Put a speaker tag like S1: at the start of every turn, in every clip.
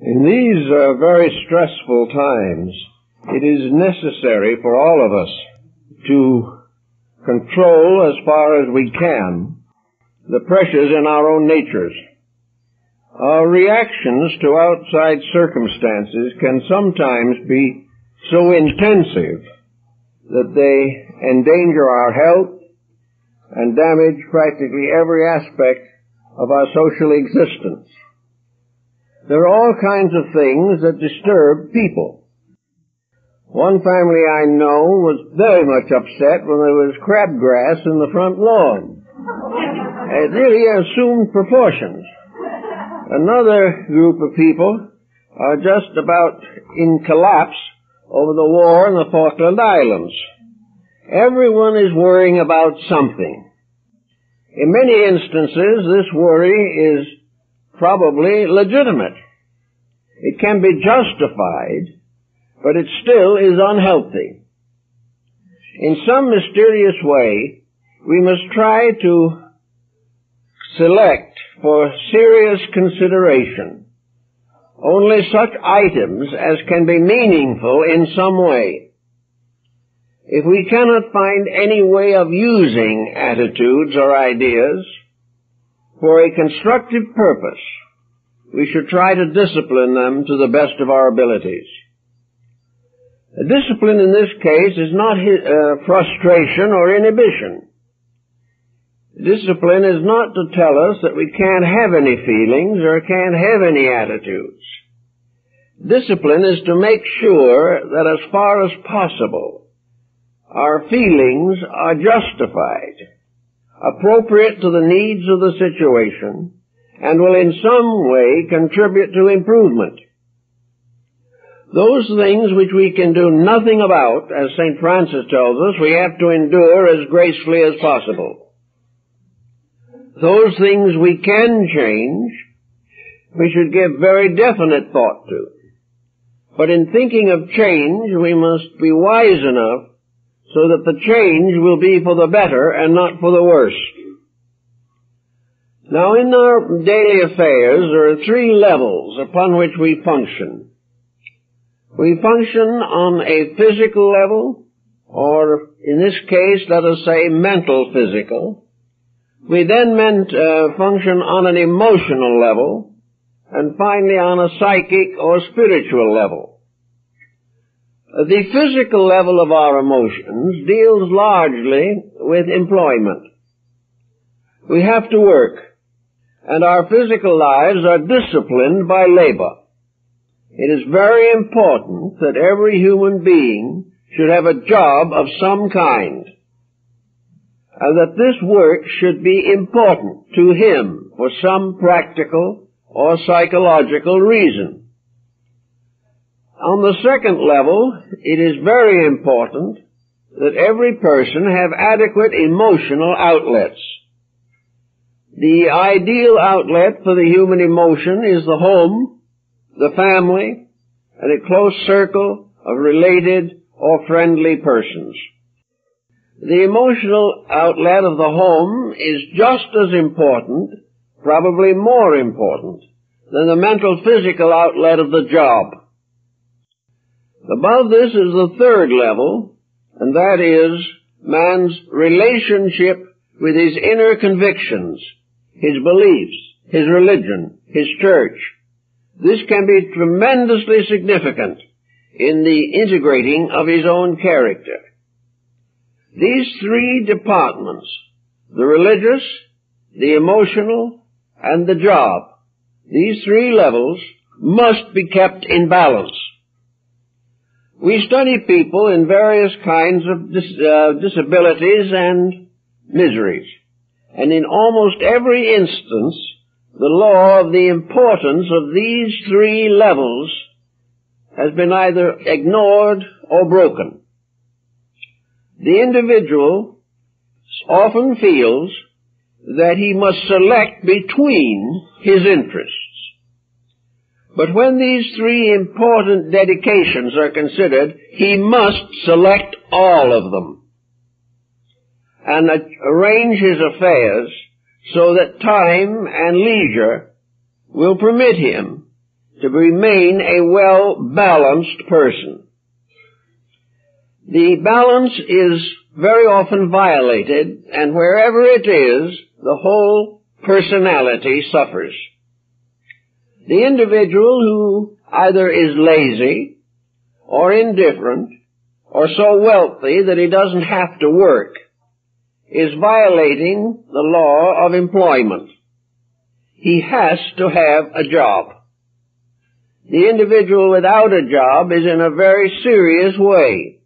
S1: In these very stressful times, it is necessary for all of us to control as far as we can the pressures in our own natures. Our reactions to outside circumstances can sometimes be so intensive that they endanger our health and damage practically every aspect of our social existence. There are all kinds of things that disturb people. One family I know was very much upset when there was crabgrass in the front lawn. It really assumed proportions. Another group of people are just about in collapse over the war in the Falkland Islands. Everyone is worrying about something. In many instances, this worry is probably legitimate. It can be justified, but it still is unhealthy. In some mysterious way, we must try to select for serious consideration only such items as can be meaningful in some way. If we cannot find any way of using attitudes or ideas for a constructive purpose, we should try to discipline them to the best of our abilities. Discipline in this case is not frustration or inhibition. Discipline is not to tell us that we can't have any feelings or can't have any attitudes. Discipline is to make sure that as far as possible, our feelings are justified, appropriate to the needs of the situation, and will in some way contribute to improvement. Those things which we can do nothing about, as St. Francis tells us, we have to endure as gracefully as possible. Those things we can change, we should give very definite thought to. But in thinking of change, we must be wise enough so that the change will be for the better and not for the worse. Now, in our daily affairs, there are three levels upon which we function. We function on a physical level, or in this case, let us say mental physical. We then function on an emotional level, and finally on a psychic or spiritual level. The physical level of our emotions deals largely with employment. We have to work, and our physical lives are disciplined by labor. It is very important that every human being should have a job of some kind, and that this work should be important to him for some practical or psychological reason. On the second level, it is very important that every person have adequate emotional outlets. The ideal outlet for the human emotion is the home, the family, and a close circle of related or friendly persons. The emotional outlet of the home is just as important, probably more important, than the mental physical outlet of the job. Above this is the third level, and that is man's relationship with his inner convictions, his beliefs, his religion, his church. This can be tremendously significant in the integrating of his own character. These three departments, the religious, the emotional, and the job, these three levels must be kept in balance. We study people in various kinds of disabilities and miseries, and in almost every instance, the law of the importance of these three levels has been either ignored or broken. The individual often feels that he must select between his interests. But when these three important dedications are considered, he must select all of them and arrange his affairs so that time and leisure will permit him to remain a well-balanced person. The balance is very often violated, and wherever it is, the whole personality suffers. The individual who either is lazy or indifferent or so wealthy that he doesn't have to work is violating the law of employment. He has to have a job. The individual without a job is in a very serious way.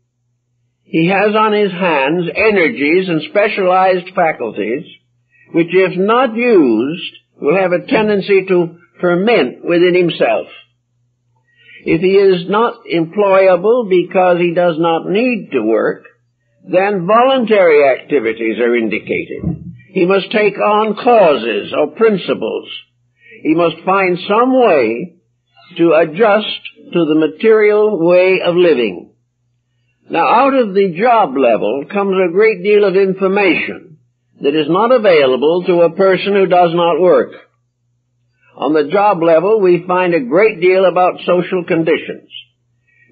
S1: He has on his hands energies and specialized faculties which, if not used, will have a tendency to ferment within himself. If he is not employable because he does not need to work, then voluntary activities are indicated. He must take on causes or principles. He must find some way to adjust to the material way of living. Now, out of the job level comes a great deal of information that is not available to a person who does not work. On the job level, we find a great deal about social conditions.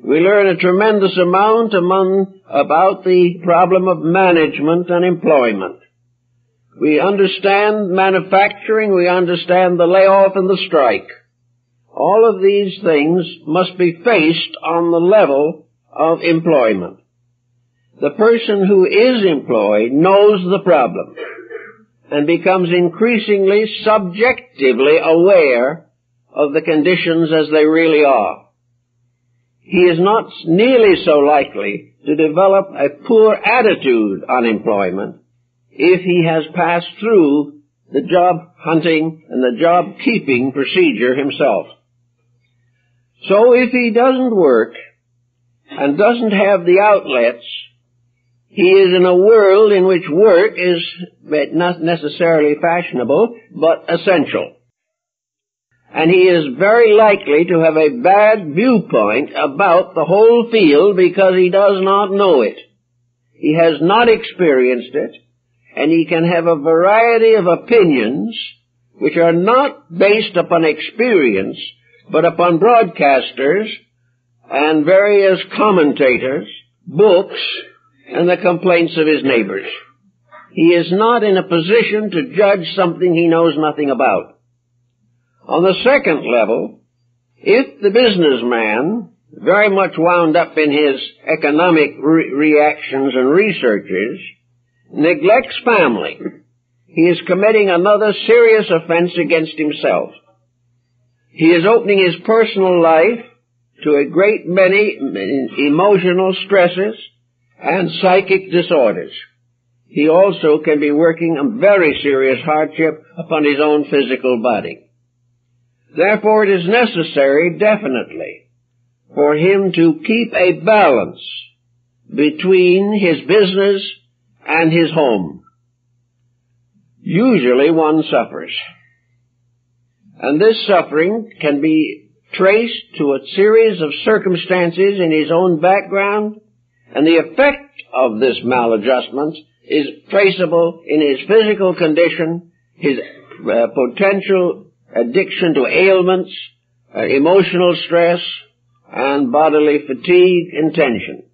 S1: We learn a tremendous amount about the problem of management and employment. We understand manufacturing, we understand the layoff and the strike. All of these things must be faced on the level of employment. The person who is employed knows the problem and becomes increasingly subjectively aware of the conditions as they really are. He is not nearly so likely to develop a poor attitude on employment if he has passed through the job hunting and the job keeping procedure himself. So if he doesn't work and doesn't have the outlets, he is in a world in which work is not necessarily fashionable, but essential. And he is very likely to have a bad viewpoint about the whole field because he does not know it. He has not experienced it, and he can have a variety of opinions which are not based upon experience, but upon broadcasters and various commentators, books, and the complaints of his neighbors. He is not in a position to judge something he knows nothing about. On the second level, if the businessman, very much wound up in his economic reactions and researches, neglects family, he is committing another serious offense against himself. He is opening his personal life to a great many emotional stresses and psychic disorders. He also can be working a very serious hardship upon his own physical body. Therefore, it is necessary, definitely, for him to keep a balance between his business and his home. Usually one suffers. And this suffering can be traced to a series of circumstances in his own background, and the effect of this maladjustment is traceable in his physical condition, his potential addiction to ailments, emotional stress, and bodily fatigue and tension.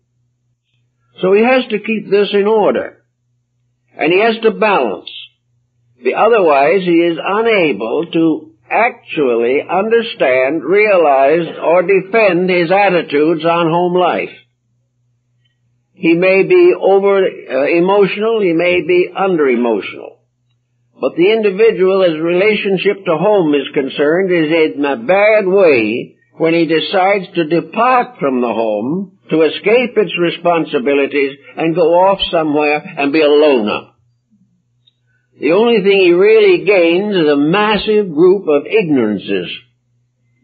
S1: So he has to keep this in order, and he has to balance. Otherwise, he is unable to actually understand, realize, or defend his attitudes on home life. He may be over-emotional, he may be under-emotional. But the individual, as relationship to home is concerned, is in a bad way when he decides to depart from the home, to escape its responsibilities, and go off somewhere and be a loner. The only thing he really gains is a massive group of ignorances.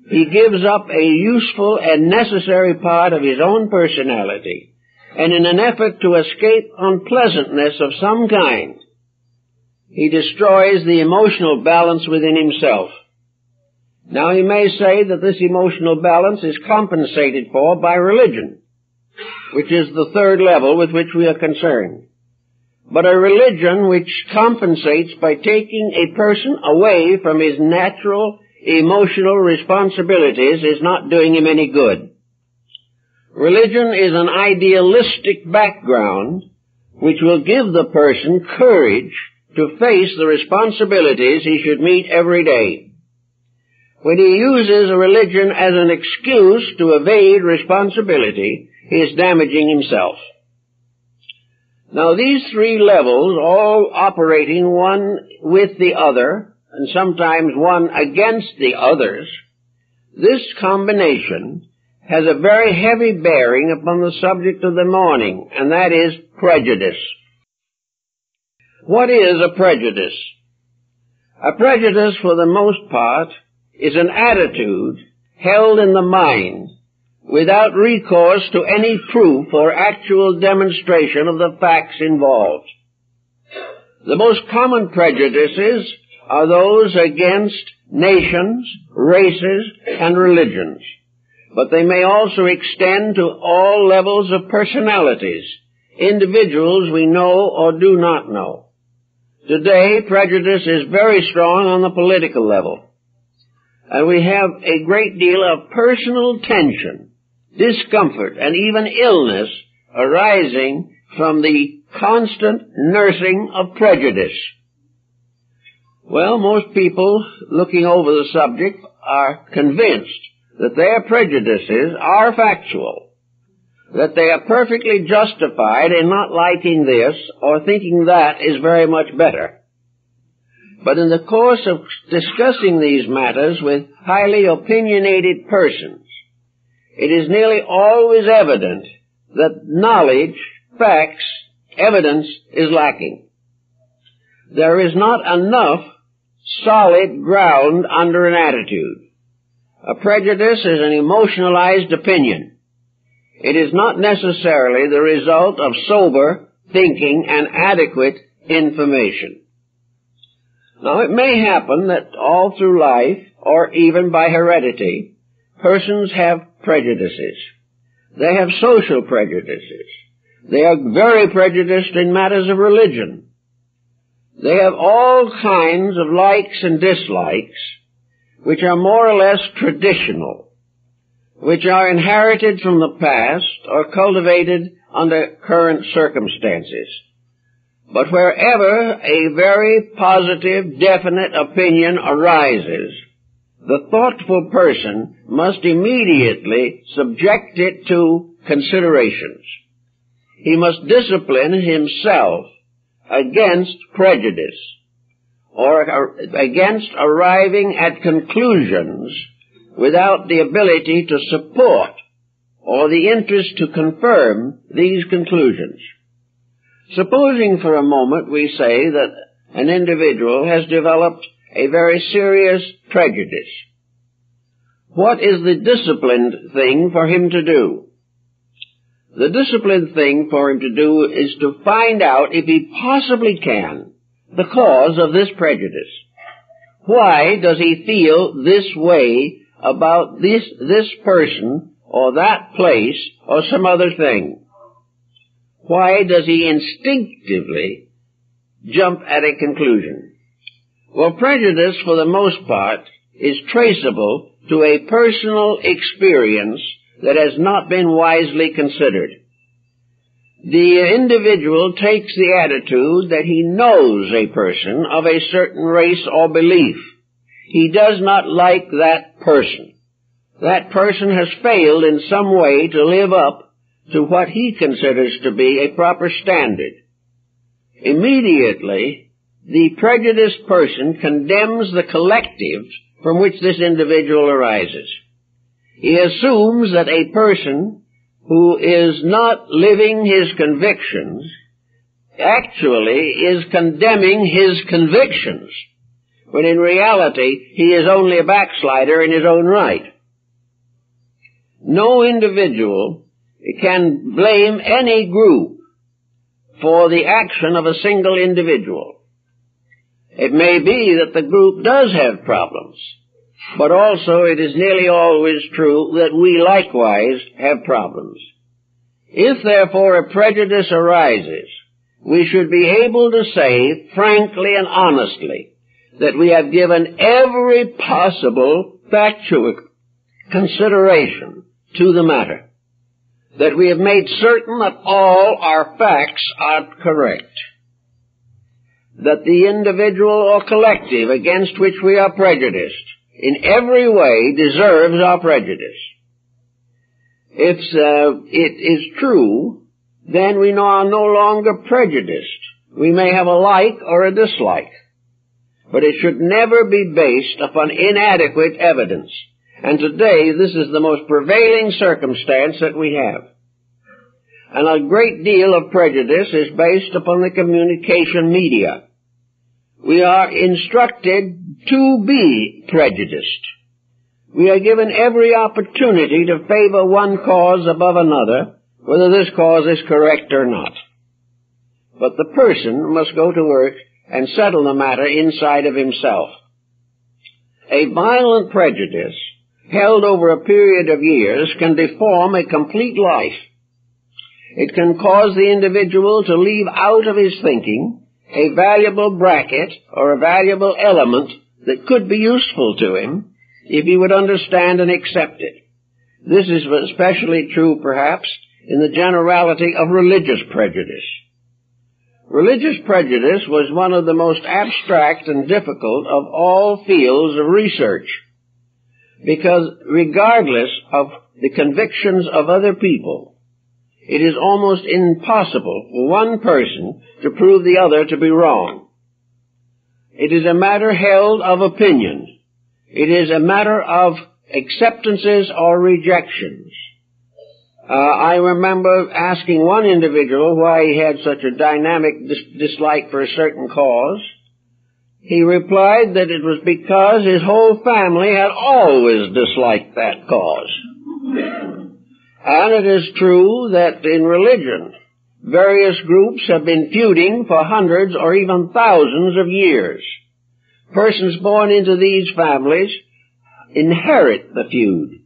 S1: He gives up a useful and necessary part of his own personality, and in an effort to escape unpleasantness of some kind, he destroys the emotional balance within himself. Now, he may say that this emotional balance is compensated for by religion, which is the third level with which we are concerned. But a religion which compensates by taking a person away from his natural emotional responsibilities is not doing him any good. Religion is an idealistic background which will give the person courage to face the responsibilities he should meet every day. When he uses a religion as an excuse to evade responsibility, he is damaging himself. Now, these three levels, all operating one with the other, and sometimes one against the others, this combination has a very heavy bearing upon the subject of the morning, and that is prejudice. What is a prejudice? A prejudice, for the most part, is an attitude held in the mind without recourse to any proof or actual demonstration of the facts involved. The most common prejudices are those against nations, races, and religions, but they may also extend to all levels of personalities, individuals we know or do not know. Today, prejudice is very strong on the political level, and we have a great deal of personal tension, discomfort, and even illness arising from the constant nursing of prejudice. Well, most people looking over the subject are convinced that their prejudices are factual, that they are perfectly justified in not liking this or thinking that is very much better. But in the course of discussing these matters with highly opinionated persons, it is nearly always evident that knowledge, facts, evidence is lacking. There is not enough solid ground under an attitude. A prejudice is an emotionalized opinion. It is not necessarily the result of sober thinking and adequate information. Now, it may happen that all through life, or even by heredity, persons have prejudices. They have social prejudices. They are very prejudiced in matters of religion. They have all kinds of likes and dislikes, which are more or less traditional, which are inherited from the past or cultivated under current circumstances. But wherever a very positive, definite opinion arises, the thoughtful person must immediately subject it to considerations. He must discipline himself against prejudice, or against arriving at conclusions without the ability to support or the interest to confirm these conclusions. Supposing for a moment we say that an individual has developed a very serious prejudice. What is the disciplined thing for him to do? The disciplined thing for him to do is to find out, if he possibly can, the cause of this prejudice. Why does he feel this way about this person or that place or some other thing? Why does he instinctively jump at a conclusion? Well, prejudice, for the most part, is traceable to a personal experience that has not been wisely considered. The individual takes the attitude that he knows a person of a certain race or belief. He does not like that person. That person has failed in some way to live up to what he considers to be a proper standard. Immediately, the prejudiced person condemns the collective from which this individual arises. He assumes that a person who is not living his convictions actually is condemning his convictions, when in reality he is only a backslider in his own right. No individual can blame any group for the action of a single individual. It may be that the group does have problems, but also it is nearly always true that we likewise have problems. If therefore a prejudice arises, we should be able to say frankly and honestly that we have given every possible factual consideration to the matter, that we have made certain that all our facts are correct, that the individual or collective against which we are prejudiced in every way deserves our prejudice. If it is true, then we are no longer prejudiced. We may have a like or a dislike, but it should never be based upon inadequate evidence. And today, this is the most prevailing circumstance that we have. And a great deal of prejudice is based upon the communication media. We are instructed to be prejudiced. We are given every opportunity to favor one cause above another, whether this cause is correct or not. But the person must go to work and settle the matter inside of himself. A violent prejudice held over a period of years can deform a complete life. It can cause the individual to leave out of his thinking a valuable bracket or a valuable element that could be useful to him if he would understand and accept it. This is especially true, perhaps, in the generality of religious prejudice. Religious prejudice was one of the most abstract and difficult of all fields of research, because regardless of the convictions of other people, it is almost impossible for one person to prove the other to be wrong. It is a matter held of opinion. It is a matter of acceptances or rejections. I remember asking one individual why he had such a dynamic dislike for a certain cause. He replied that it was because his whole family had always disliked that cause. And it is true that in religion, various groups have been feuding for hundreds or even thousands of years. Persons born into these families inherit the feud.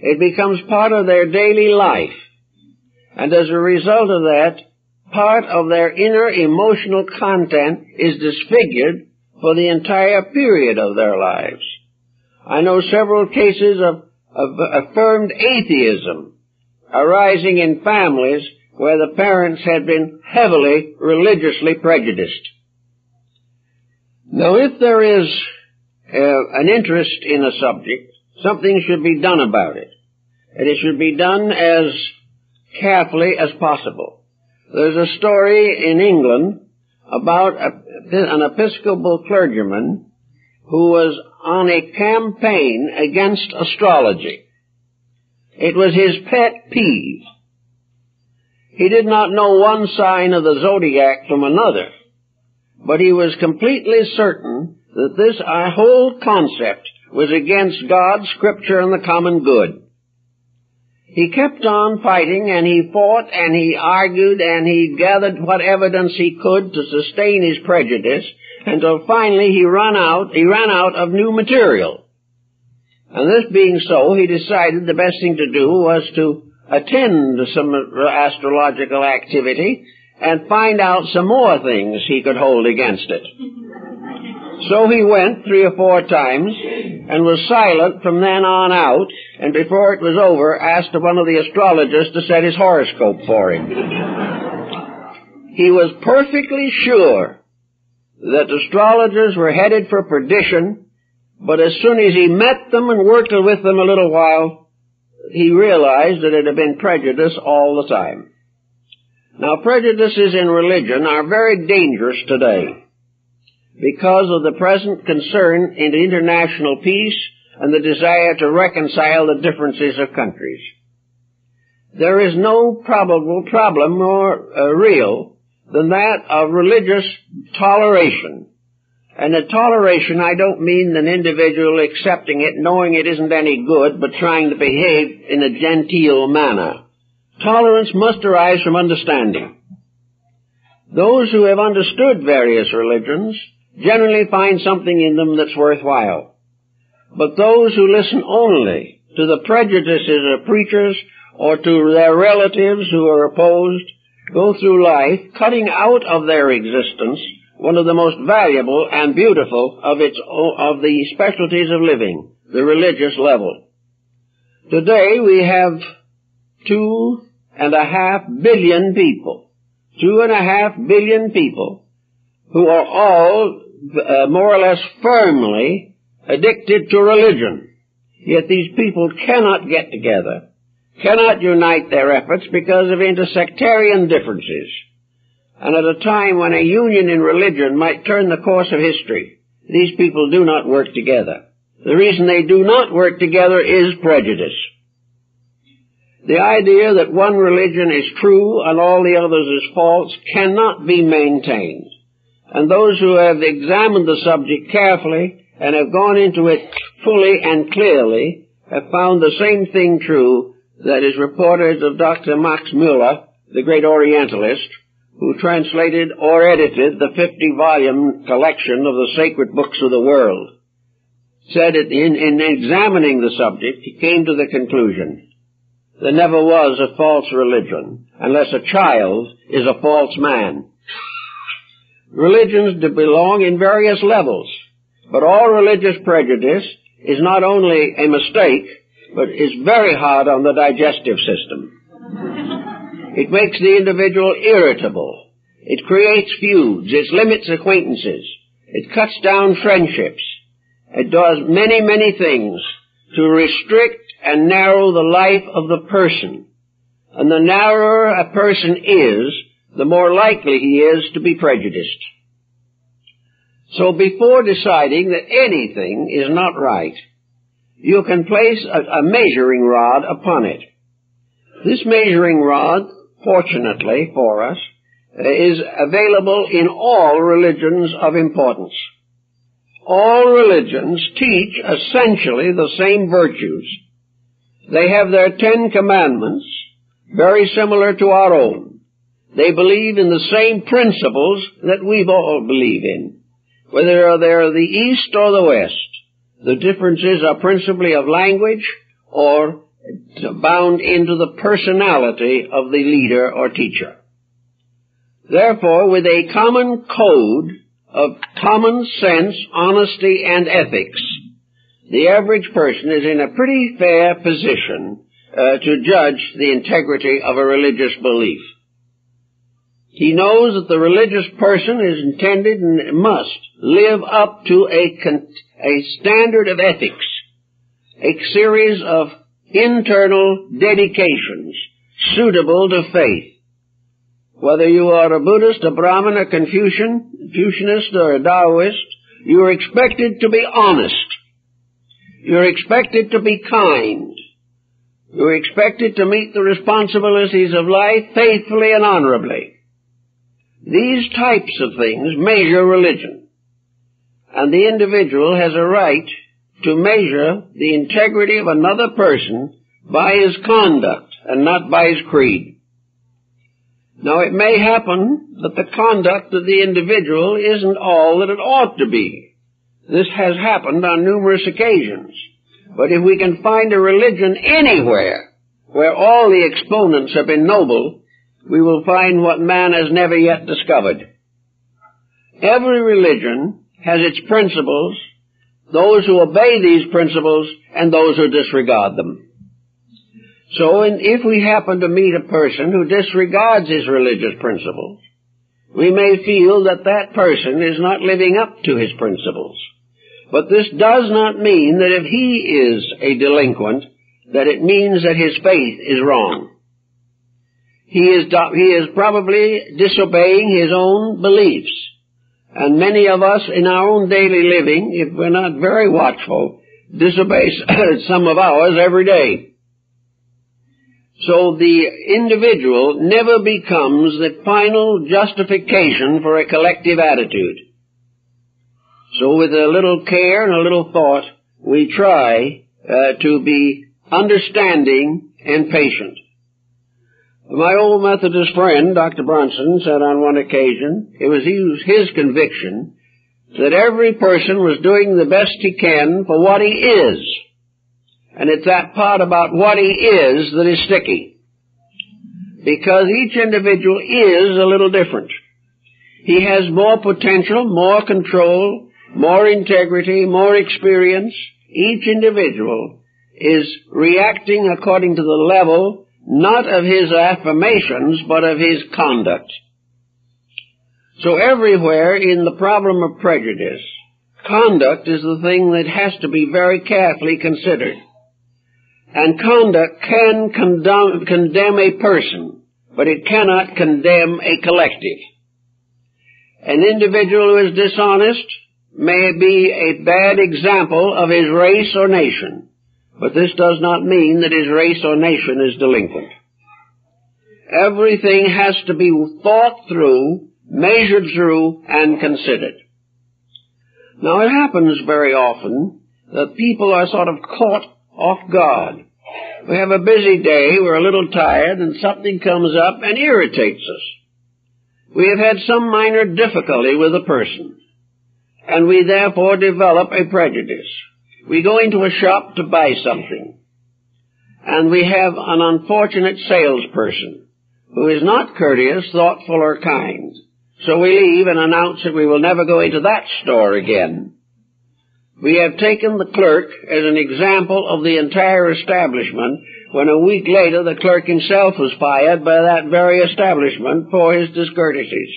S1: It becomes part of their daily life. And as a result of that, part of their inner emotional content is disfigured for the entire period of their lives. I know several cases of affirmed atheism arising in families where the parents had been heavily religiously prejudiced. Now, if there is an interest in a subject, something should be done about it. And it should be done as carefully as possible. There's a story in England about an Episcopal clergyman who was on a campaign against astrology. It was his pet peeve. He did not know one sign of the zodiac from another, but he was completely certain that this whole concept was against God, Scripture, and the common good. He kept on fighting, and he fought, and he argued, and he gathered what evidence he could to sustain his prejudice, until finally he ran out of new material. And this being so, he decided the best thing to do was to attend some astrological activity and find out some more things he could hold against it. So he went 3 or 4 times and was silent from then on out, and before it was over, asked one of the astrologers to set his horoscope for him. He was perfectly sure that astrologers were headed for perdition, but as soon as he met them and worked with them a little while, he realized that it had been prejudice all the time. Now, prejudices in religion are very dangerous today because of the present concern in international peace and the desire to reconcile the differences of countries. There is no probable problem more real than that of religious toleration. And a toleration, I don't mean an individual accepting it, knowing it isn't any good, but trying to behave in a genteel manner. Tolerance must arise from understanding. Those who have understood various religions generally find something in them that's worthwhile. But those who listen only to the prejudices of preachers or to their relatives who are opposed go through life cutting out of their existence one of the most valuable and beautiful of the specialties of living, the religious level. Today we have 2.5 billion people. 2.5 billion people who are all more or less firmly addicted to religion. Yet these people cannot get together, cannot unite their efforts because of intersectarian differences. And at a time when a union in religion might turn the course of history, these people do not work together. The reason they do not work together is prejudice. The idea that one religion is true and all the others is false cannot be maintained. And those who have examined the subject carefully and have gone into it fully and clearly have found the same thing true that is reported of Dr. Max Muller, the great Orientalist, who translated or edited the 50-volume collection of the sacred books of the world. Said that in examining the subject, he came to the conclusion there never was a false religion unless a child is a false man. Religions belong in various levels, but all religious prejudice is not only a mistake, but is very hard on the digestive system. It makes the individual irritable. It creates feuds. It limits acquaintances. It cuts down friendships. It does many, many things to restrict and narrow the life of the person. And the narrower a person is, the more likely he is to be prejudiced. So before deciding that anything is not right, you can place a measuring rod upon it. This measuring rod, fortunately for us, is available in all religions of importance. All religions teach essentially the same virtues. They have their 10 commandments, very similar to our own. They believe in the same principles that we all believe in, whether they're the East or the West. The differences are principally of language or bound into the personality of the leader or teacher. Therefore, with a common code of common sense, honesty, and ethics, the average person is in a pretty fair position to judge the integrity of a religious belief. He knows that the religious person is intended and must live up to a standard of ethics, a series of internal dedications suitable to faith. Whether you are a Buddhist, a Brahmin, a Confucianist, or a Taoist, you are expected to be honest. You're expected to be kind. You're expected to meet the responsibilities of life faithfully and honorably. These types of things measure religion, and the individual has a right to measure the integrity of another person by his conduct and not by his creed. Now, it may happen that the conduct of the individual isn't all that it ought to be. This has happened on numerous occasions. But if we can find a religion anywhere where all the exponents have been noble, we will find what man has never yet discovered. Every religion has its principles, those who obey these principles, and those who disregard them. So if we happen to meet a person who disregards his religious principles, we may feel that that person is not living up to his principles. But this does not mean that if he is a delinquent, that it means that his faith is wrong. He is probably disobeying his own beliefs. And many of us in our own daily living, if we're not very watchful, disobey some of ours every day. So the individual never becomes the final justification for a collective attitude. So with a little care and a little thought, we try to be understanding and patient. My old Methodist friend, Dr. Bronson, said on one occasion, it was his conviction that every person was doing the best he can for what he is. And it's that part about what he is that is sticky. Because each individual is a little different. He has more potential, more control, more integrity, more experience. Each individual is reacting according to the level not of his affirmations, but of his conduct. So everywhere in the problem of prejudice, conduct is the thing that has to be very carefully considered. And conduct can condemn a person, but it cannot condemn a collective. An individual who is dishonest may be a bad example of his race or nation, but this does not mean that his race or nation is delinquent. Everything has to be thought through, measured through, and considered. Now, it happens very often that people are sort of caught off guard. We have a busy day, we're a little tired, and something comes up and irritates us. We have had some minor difficulty with a person, and we therefore develop a prejudice. We go into a shop to buy something, and we have an unfortunate salesperson who is not courteous, thoughtful, or kind. So we leave and announce that we will never go into that store again. We have taken the clerk as an example of the entire establishment, when a week later the clerk himself was fired by that very establishment for his discourtesies.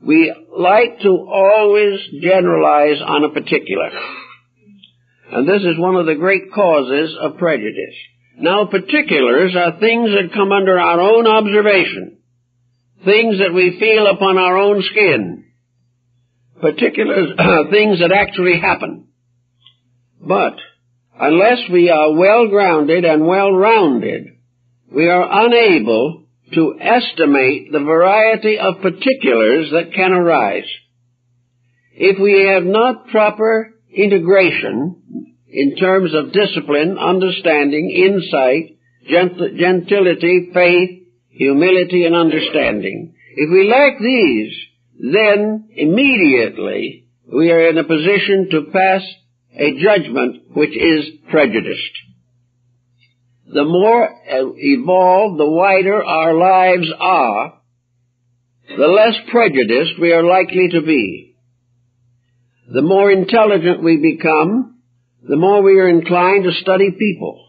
S1: We like to always generalize on a particular, and this is one of the great causes of prejudice. Now, particulars are things that come under our own observation, things that we feel upon our own skin. Particulars are things that actually happen. But unless we are well-grounded and well-rounded, we are unable to estimate the variety of particulars that can arise. If we have not proper integration in terms of discipline, understanding, insight, gentility, faith, humility, and understanding, if we lack these, then immediately we are in a position to pass a judgment which is prejudiced. The more evolved, the wider our lives are, the less prejudiced we are likely to be. The more intelligent we become, the more we are inclined to study people.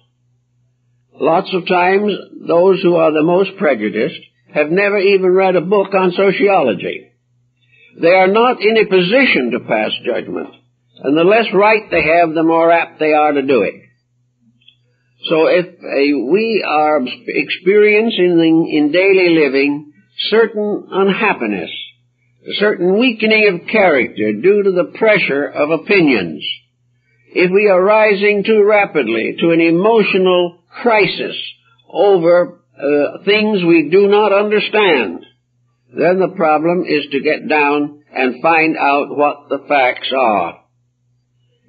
S1: Lots of times, those who are the most prejudiced have never even read a book on sociology. They are not in a position to pass judgment, and the less right they have, the more apt they are to do it. So if we are experiencing in daily living certain unhappiness, a certain weakening of character due to the pressure of opinions, if we are rising too rapidly to an emotional crisis over things we do not understand, then the problem is to get down and find out what the facts are.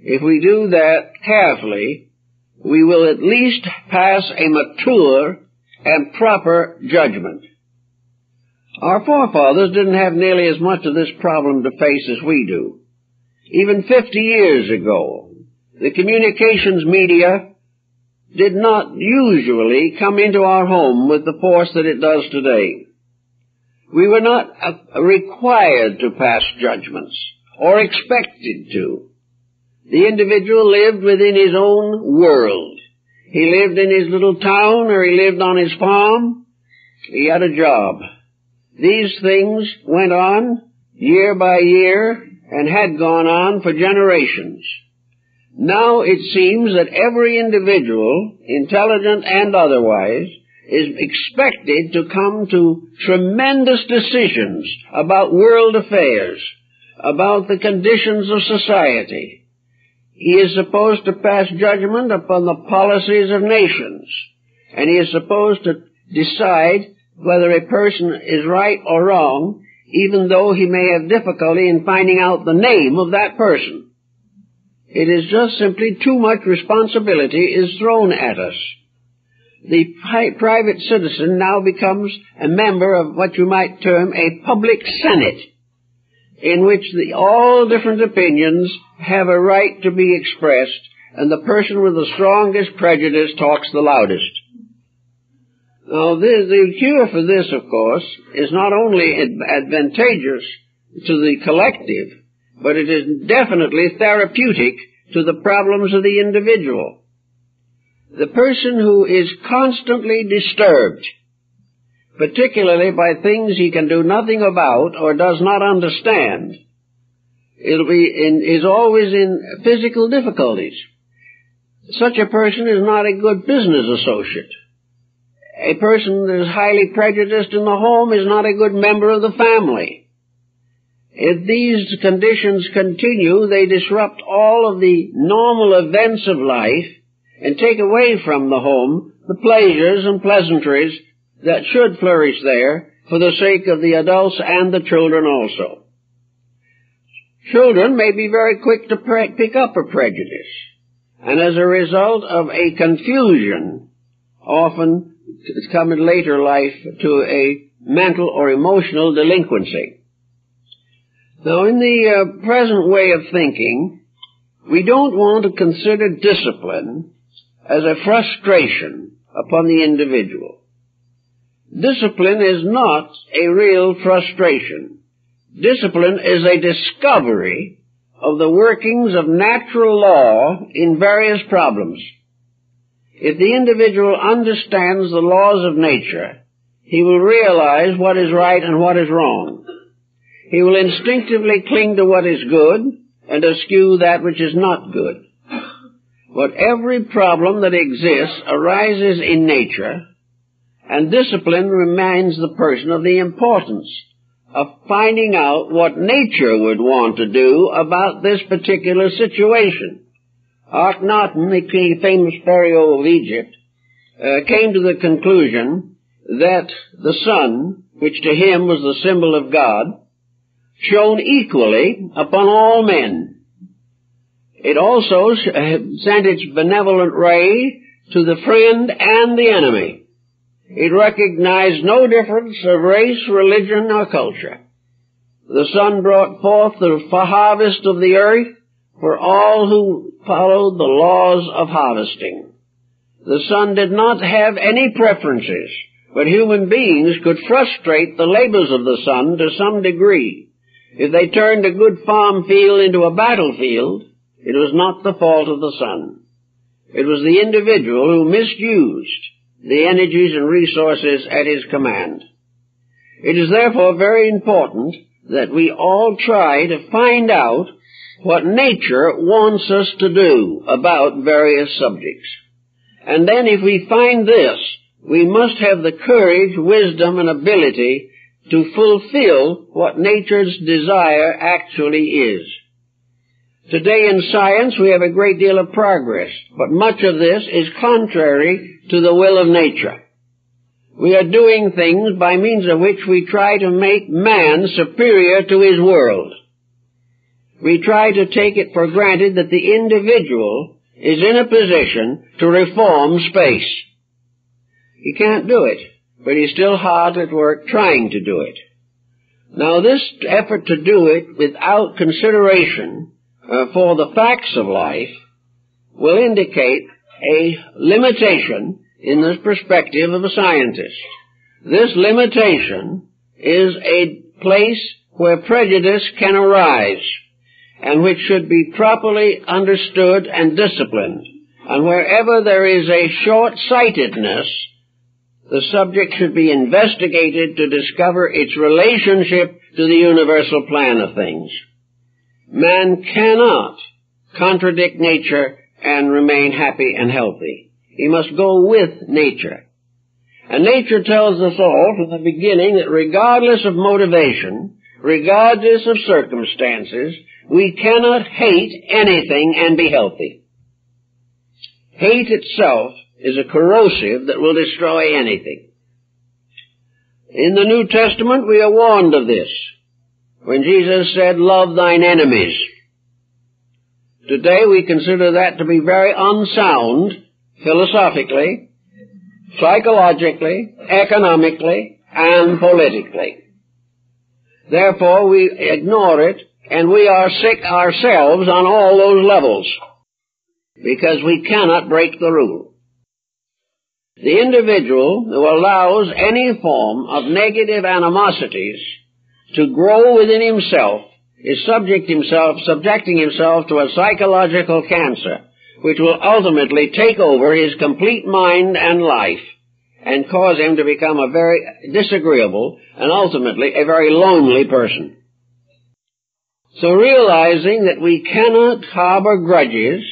S1: If we do that carefully, we will at least pass a mature and proper judgment. Our forefathers didn't have nearly as much of this problem to face as we do. Even 50 years ago, the communications media did not usually come into our home with the force that it does today. We were not required to pass judgments or expected to. The individual lived within his own world. He lived in his little town, or he lived on his farm. He had a job. These things went on year by year and had gone on for generations. Now it seems that every individual, intelligent and otherwise, is expected to come to tremendous decisions about world affairs, about the conditions of society. He is supposed to pass judgment upon the policies of nations, and he is supposed to decide whether a person is right or wrong, even though he may have difficulty in finding out the name of that person. It is just simply too much responsibility is thrown at us. The private citizen now becomes a member of what you might term a public senate, in which all different opinions have a right to be expressed, and the person with the strongest prejudice talks the loudest. Now, the cure for this, of course, is not only advantageous to the collective, but it is definitely therapeutic to the problems of the individual. The person who is constantly disturbed, particularly by things he can do nothing about or does not understand, is always in physical difficulties. Such a person is not a good business associate. A person that is highly prejudiced in the home is not a good member of the family. If these conditions continue, they disrupt all of the normal events of life and take away from the home the pleasures and pleasantries that should flourish there for the sake of the adults and the children also. Children may be very quick to pick up a prejudice, and as a result of a confusion, often come in later life to a mental or emotional delinquency. Now, in the present way of thinking, we don't want to consider discipline as a frustration upon the individual. Discipline is not a real frustration. Discipline is a discovery of the workings of natural law in various problems. If the individual understands the laws of nature, he will realize what is right and what is wrong. He will instinctively cling to what is good and eschew that which is not good. But every problem that exists arises in nature, and discipline reminds the person of the importance of finding out what nature would want to do about this particular situation. Akhenaten, the famous pharaoh of Egypt, came to the conclusion that the sun, which to him was the symbol of God, shone equally upon all men. It also sent its benevolent ray to the friend and the enemy. It recognized no difference of race, religion, or culture. The sun brought forth the harvest of the earth for all who followed the laws of harvesting. The sun did not have any preferences, but human beings could frustrate the labors of the sun to some degree. If they turned a good farm field into a battlefield, it was not the fault of the sun. It was the individual who misused the energies and resources at his command. It is therefore very important that we all try to find out what nature wants us to do about various subjects. And then if we find this, we must have the courage, wisdom, and ability to fulfill what nature's desire actually is. Today in science we have a great deal of progress, but much of this is contrary to the will of nature. We are doing things by means of which we try to make man superior to his world. We try to take it for granted that the individual is in a position to reform space. He can't do it, but he's still hard at work trying to do it. Now, this effort to do it without consideration for the facts of life will indicate a limitation in the perspective of a scientist. This limitation is a place where prejudice can arise and which should be properly understood and disciplined. And wherever there is a short-sightedness, the subject should be investigated to discover its relationship to the universal plan of things. Man cannot contradict nature and remain happy and healthy. He must go with nature. And nature tells us all from the beginning that regardless of motivation, regardless of circumstances, we cannot hate anything and be healthy. Hate itself is a corrosive that will destroy anything. In the New Testament we are warned of this when Jesus said, "Love thine enemies." Today we consider that to be very unsound philosophically, psychologically, economically, and politically. Therefore we ignore it, and we are sick ourselves on all those levels because we cannot break the rule. The individual who allows any form of negative animosities to grow within himself is subjecting himself to a psychological cancer, which will ultimately take over his complete mind and life and cause him to become a very disagreeable and ultimately a very lonely person. So realizing that we cannot harbor grudges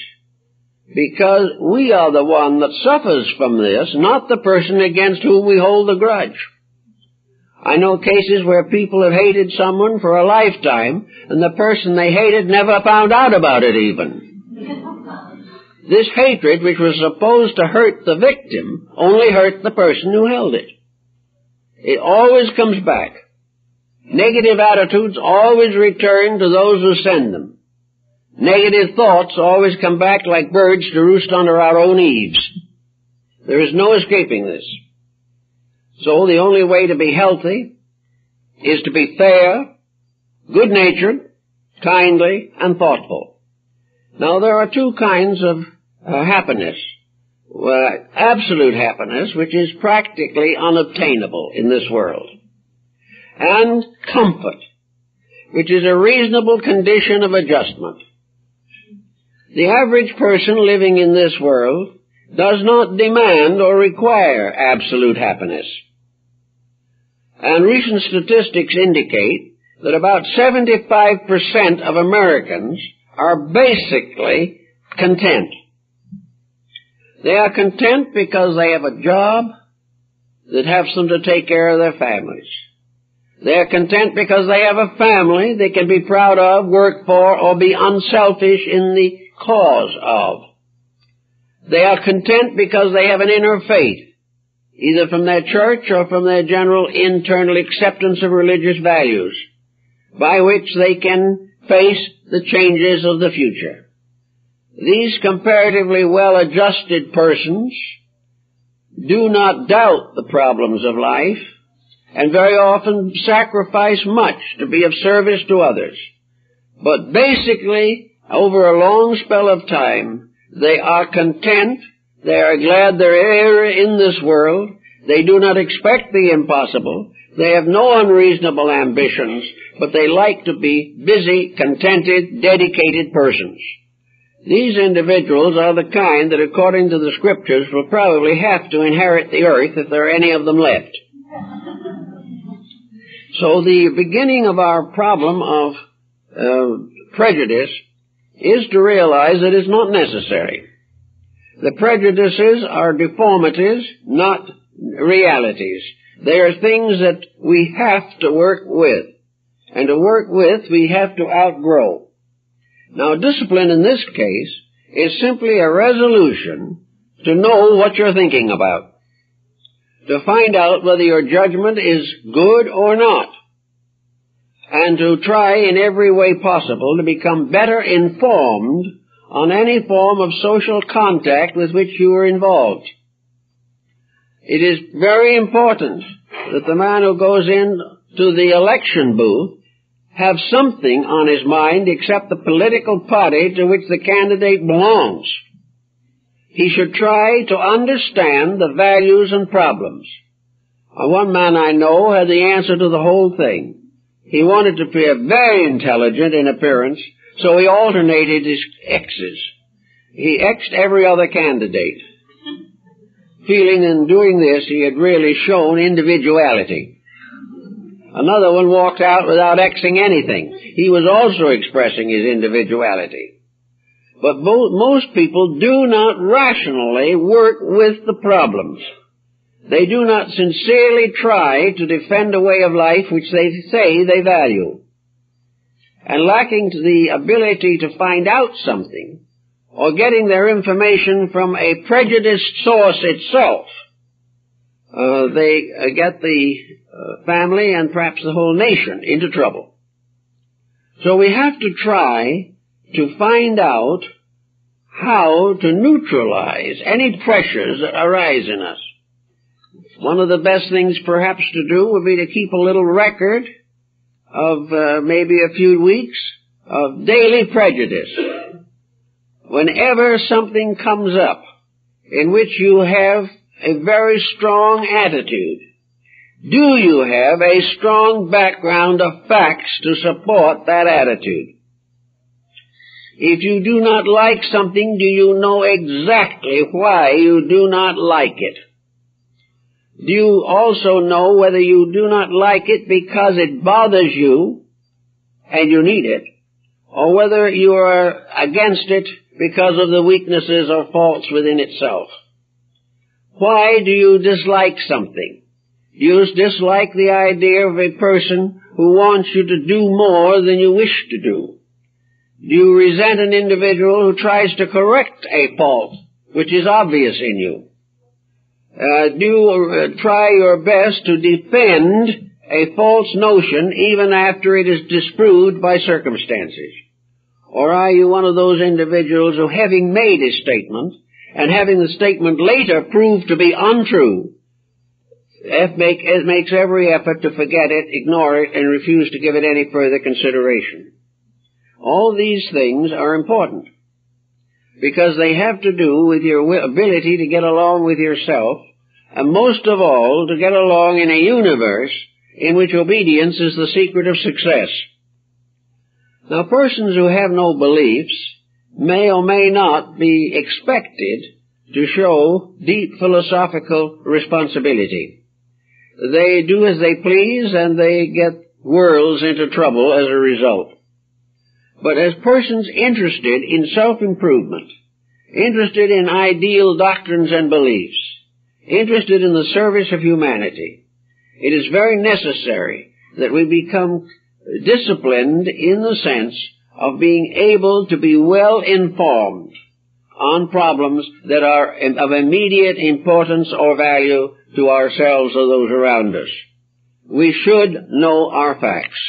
S1: because we are the one that suffers from this, not the person against whom we hold the grudge. I know cases where people have hated someone for a lifetime and the person they hated never found out about it even. This hatred, which was supposed to hurt the victim, only hurt the person who held it. It always comes back. Negative attitudes always return to those who send them. Negative thoughts always come back like birds to roost under our own eaves. There is no escaping this. So the only way to be healthy is to be fair, good-natured, kindly, and thoughtful. Now there are two kinds of happiness. Absolute happiness, which is practically unobtainable in this world. And comfort, which is a reasonable condition of adjustment. The average person living in this world does not demand or require absolute happiness. And recent statistics indicate that about 75% of Americans are basically content. They are content because they have a job that helps them to take care of their families. They are content because they have a family they can be proud of, work for, or be unselfish in the cause of. They are content because they have an inner faith, either from their church or from their general internal acceptance of religious values, by which they can face the changes of the future. These comparatively well-adjusted persons do not doubt the problems of life, and very often sacrifice much to be of service to others. But basically, over a long spell of time, they are content, they are glad they're here in this world, they do not expect the impossible, they have no unreasonable ambitions, but they like to be busy, contented, dedicated persons. These individuals are the kind that, according to the Scriptures, will probably have to inherit the earth if there are any of them left. So the beginning of our problem of prejudice is to realize that it's not necessary. The prejudices are deformities, not realities. They are things that we have to work with. And to work with, we have to outgrow. Now, discipline in this case is simply a resolution to know what you're thinking about, to find out whether your judgment is good or not, and to try in every way possible to become better informed on any form of social contact with which you are involved. It is very important that the man who goes into the election booth have something on his mind except the political party to which the candidate belongs. He should try to understand the values and problems. One man I know had the answer to the whole thing. He wanted to appear very intelligent in appearance, so he alternated his X's. He X'd every other candidate, feeling in doing this he had really shown individuality. Another one walked out without Xing anything. He was also expressing his individuality. But most people do not rationally work with the problems. They do not sincerely try to defend a way of life which they say they value. And lacking the ability to find out something, or getting their information from a prejudiced source itself, they get the family and perhaps the whole nation into trouble. So we have to try to find out how to neutralize any pressures that arise in us. One of the best things perhaps to do would be to keep a little record of maybe a few weeks of daily prejudice. Whenever something comes up in which you have
S2: a very strong attitude? Do you have a strong background of facts to support that attitude? If you do not like something, do you know exactly why you do not like it? Do you also know whether you do not like it because it bothers you and you need it, or whether you are against it because of the weaknesses or faults within itself? Why do you dislike something? Do you dislike the idea of a person who wants you to do more than you wish to do? Do you resent an individual who tries to correct a fault which is obvious in you? Do you try your best to defend a false notion even after it is disproved by circumstances? Or are you one of those individuals who, having made a statement, and having the statement later proved to be untrue, makes every effort to forget it, ignore it, and refuse to give it any further consideration? All these things are important, because they have to do with your ability to get along with yourself, and most of all, to get along in a universe in which obedience is the secret of success. Now, persons who have no beliefs may or may not be expected to show deep philosophical responsibility. They do as they please, and they get worlds into trouble as a result. But as persons interested in self-improvement, interested in ideal doctrines and beliefs, interested in the service of humanity, it is very necessary that we become disciplined in the sense of being able to be well informed on problems that are of immediate importance or value to ourselves or those around us. We should know our facts,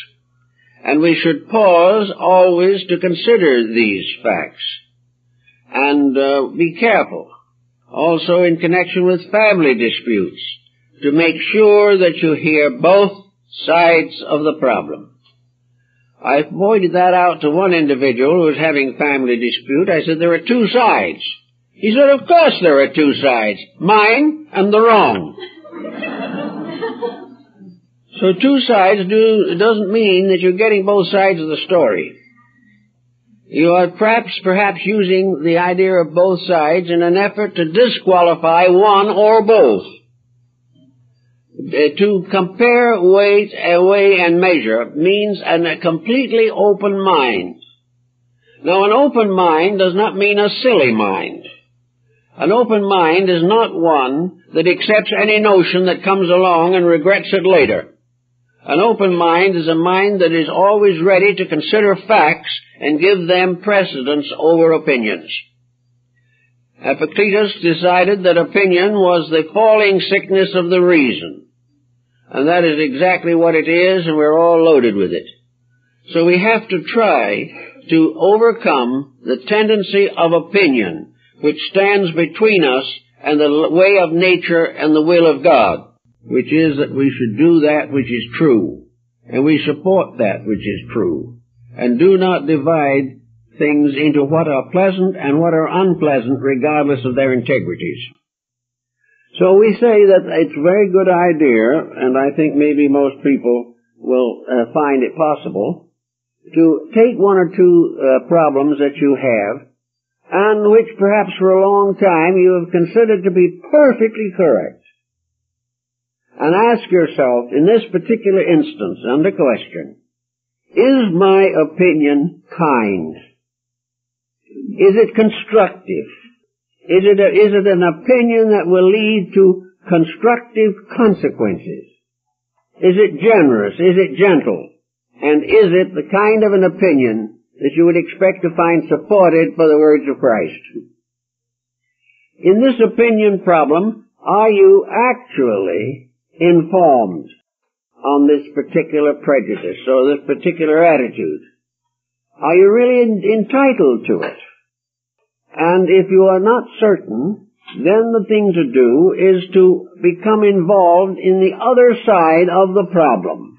S2: and we should pause always to consider these facts, and be careful also in connection with family disputes to make sure that you hear both sides of the problem. I pointed that out to one individual who was having family dispute. I said, there are two sides. He said, of course there are two sides, mine and the wrong. So two sides doesn't mean that you're getting both sides of the story. You are perhaps using the idea of both sides in an effort to disqualify one or both. To compare, weigh, and measure means a completely open mind. Now, an open mind does not mean a silly mind. An open mind is not one that accepts any notion that comes along and regrets it later. An open mind is a mind that is always ready to consider facts and give them precedence over opinions. Epictetus decided that opinion was the falling sickness of the reason. And that is exactly what it is, and we're all loaded with it. So we have to try to overcome the tendency of opinion which stands between us and the way of nature and the will of God, which is that we should do that which is true, and we support that which is true, and do not divide things into what are pleasant and what are unpleasant regardless of their integrities. So we say that it's a very good idea, and I think maybe most people will find it possible, to take one or two problems that you have, and which perhaps for a long time you have considered to be perfectly correct, and ask yourself, in this particular instance, under question, is my opinion kind? Is it constructive? Is it an opinion that will lead to constructive consequences? Is it generous? Is it gentle? And is it the kind of an opinion that you would expect to find supported by the words of Christ? In this opinion problem, are you actually informed on this particular prejudice or this particular attitude? Are you really entitled to it? And if you are not certain, then the thing to do is to become involved in the other side of the problem.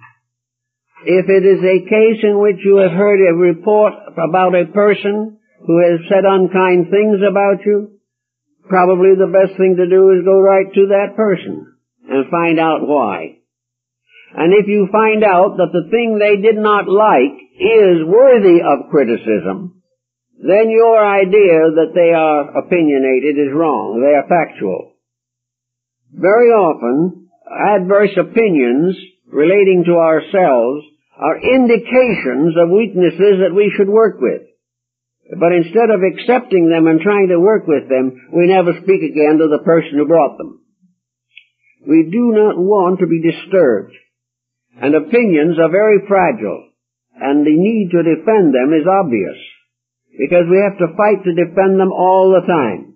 S2: If it is a case in which you have heard a report about a person who has said unkind things about you, probably the best thing to do is go right to that person and find out why. And if you find out that the thing they did not like is worthy of criticism, then your idea that they are opinionated is wrong. They are factual. Very often, adverse opinions relating to ourselves are indications of weaknesses that we should work with. But instead of accepting them and trying to work with them, we never speak again to the person who brought them. We do not want to be disturbed. And opinions are very fragile, and the need to defend them is obvious, because we have to fight to defend them all the time.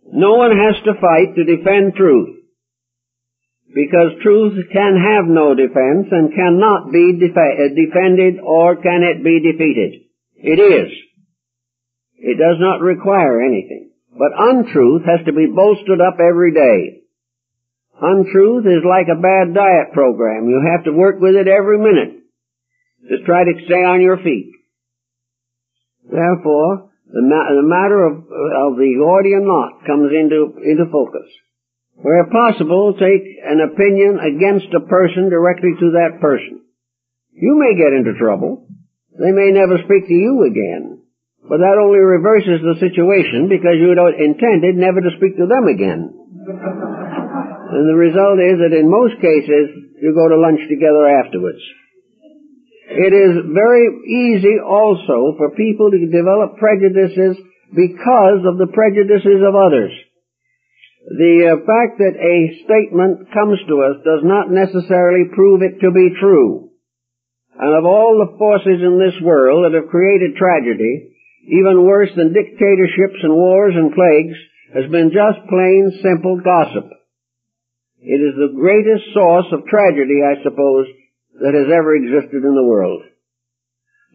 S2: No one has to fight to defend truth, because truth can have no defense and cannot be defended, or can it be defeated. It is. It does not require anything. But untruth has to be bolstered up every day. Untruth is like a bad diet program. You have to work with it every minute. Just try to stay on your feet. Therefore, the matter of the Gordian knot comes into focus. Where possible, take an opinion against a person directly to that person. You may get into trouble. They may never speak to you again. But that only reverses the situation because you intended never to speak to them again. And the result is that in most cases, you go to lunch together afterwards. It is very easy also for people to develop prejudices because of the prejudices of others. The fact that a statement comes to us does not necessarily prove it to be true. And of all the forces in this world that have created tragedy, even worse than dictatorships and wars and plagues, has been just plain, simple gossip. It is the greatest source of tragedy, I suppose, that has ever existed in the world.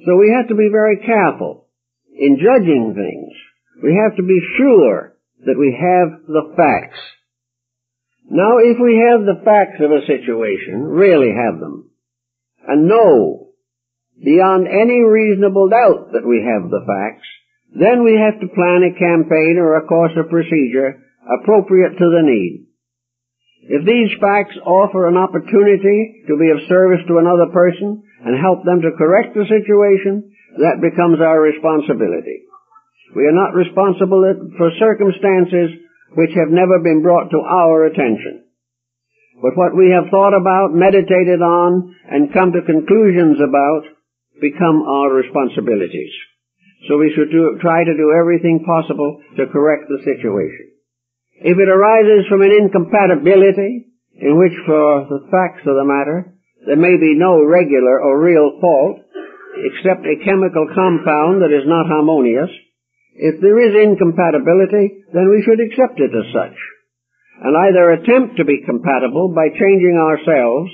S2: So we have to be very careful in judging things. We have to be sure that we have the facts. Now, if we have the facts of a situation, really have them, and know beyond any reasonable doubt that we have the facts, then we have to plan a campaign or a course of procedure appropriate to the need. If these facts offer an opportunity to be of service to another person and help them to correct the situation, that becomes our responsibility. We are not responsible for circumstances which have never been brought to our attention. But what we have thought about, meditated on, and come to conclusions about become our responsibilities. So we should try to do everything possible to correct the situation. If it arises from an incompatibility, in which for the facts of the matter, there may be no regular or real fault, except a chemical compound that is not harmonious, if there is incompatibility, then we should accept it as such, and either attempt to be compatible by changing ourselves,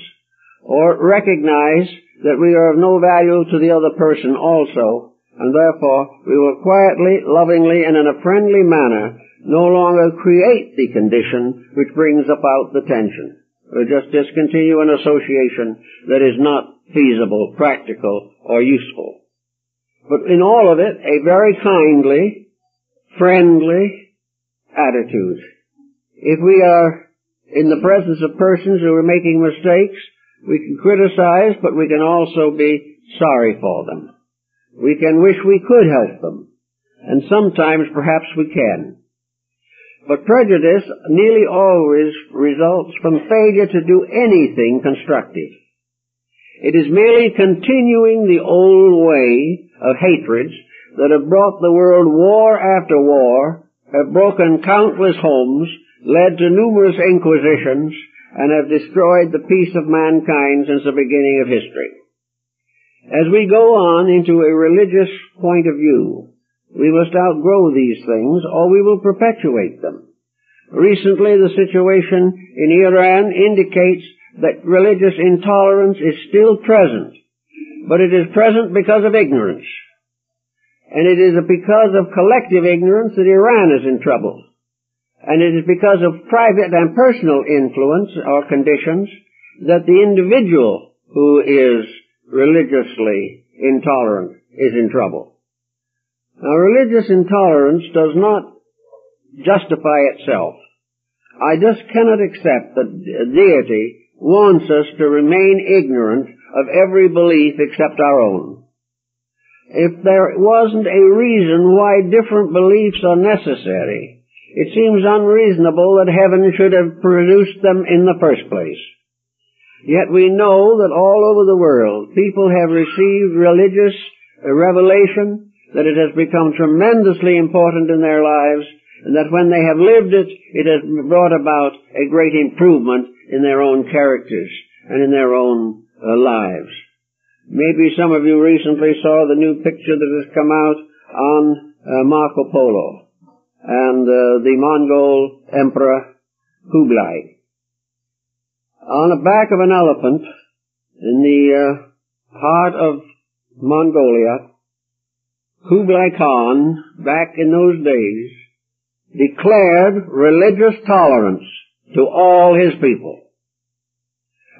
S2: or recognize that we are of no value to the other person also, and therefore we will quietly, lovingly, and in a friendly manner no longer create the condition which brings about the tension. We'll just discontinue an association that is not feasible, practical, or useful. But in all of it, a very kindly, friendly attitude. If we are in the presence of persons who are making mistakes, we can criticize, but we can also be sorry for them. We can wish we could help them, and sometimes perhaps we can. But prejudice nearly always results from failure to do anything constructive. It is merely continuing the old way of hatreds that have brought the world war after war, have broken countless homes, led to numerous inquisitions, and have destroyed the peace of mankind since the beginning of history. As we go on into a religious point of view, we must outgrow these things, or we will perpetuate them. Recently, the situation in Iran indicates that religious intolerance is still present, but it is present because of ignorance. And it is because of collective ignorance that Iran is in trouble. And it is because of private and personal influence or conditions that the individual who is religiously intolerant is in trouble. Now, religious intolerance does not justify itself. I just cannot accept that deity wants us to remain ignorant of every belief except our own. If there wasn't a reason why different beliefs are necessary, it seems unreasonable that heaven should have produced them in the first place. Yet we know that all over the world people have received religious revelation, that it has become tremendously important in their lives, and that when they have lived it, it has brought about a great improvement in their own characters and in their own lives. Maybe some of you recently saw the new picture that has come out on Marco Polo and the Mongol Emperor Kublai. On the back of an elephant in the heart of Mongolia, Kublai Khan, back in those days, declared religious tolerance to all his people.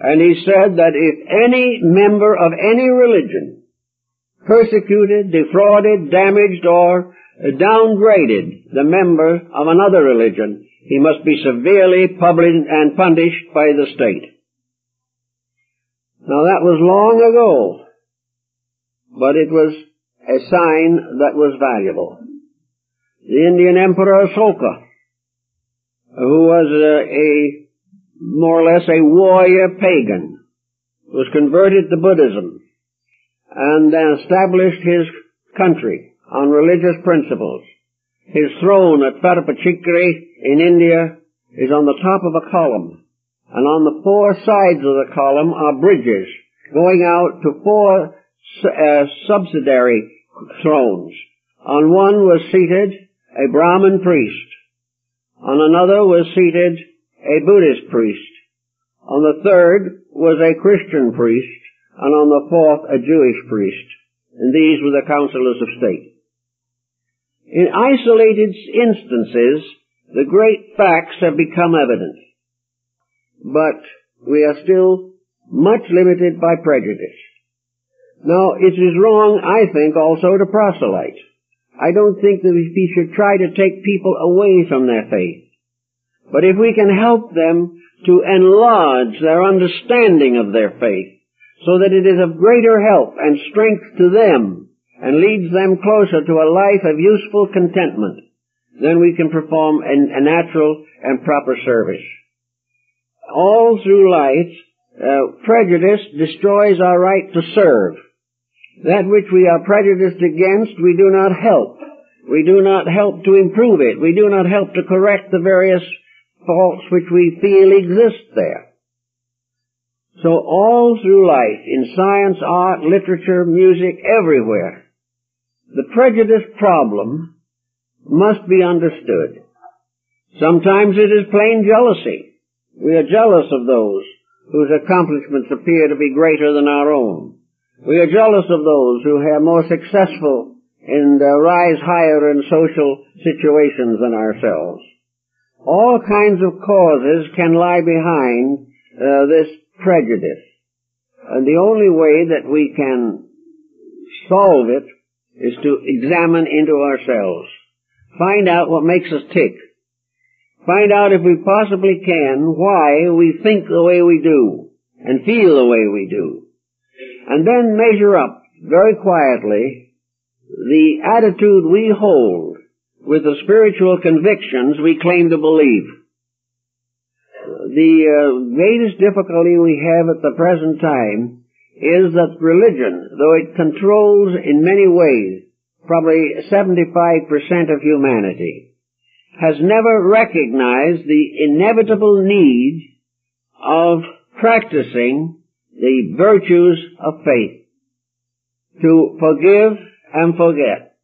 S2: And he said that if any member of any religion persecuted, defrauded, damaged, or downgraded the member of another religion, he must be severely published and punished by the state. Now that was long ago, but it was a sign that was valuable. The Indian Emperor Ashoka, who was more or less a warrior pagan, was converted to Buddhism and then established his country on religious principles. His throne at Patapachikri in India is on the top of a column, and on the four sides of the column are bridges going out to four subsidiary thrones. On one was seated a Brahmin priest. On another was seated a Buddhist priest. On the third was a Christian priest, and on the fourth a Jewish priest. And these were the counselors of state. In isolated instances, the great facts have become evident. But we are still much limited by prejudice. Now, it is wrong, I think, also to proselyte. I don't think that we should try to take people away from their faith. But if we can help them to enlarge their understanding of their faith, so that it is of greater help and strength to them, and leads them closer to a life of useful contentment, then we can perform a natural and proper service. All through life, prejudice destroys our right to serve. That which we are prejudiced against, we do not help. We do not help to improve it. We do not help to correct the various faults which we feel exist there. So all through life, in science, art, literature, music, everywhere, the prejudice problem must be understood. Sometimes it is plain jealousy. We are jealous of those whose accomplishments appear to be greater than our own. We are jealous of those who are more successful and rise higher in social situations than ourselves. All kinds of causes can lie behind this prejudice. And the only way that we can solve it is to examine into ourselves. Find out what makes us tick. Find out, if we possibly can, why we think the way we do and feel the way we do. And then measure up very quietly the attitude we hold with the spiritual convictions we claim to believe. The greatest difficulty we have at the present time is that religion, though it controls in many ways probably 75% of humanity, has never recognized the inevitable need of practicing the virtues of faith, to forgive and forget.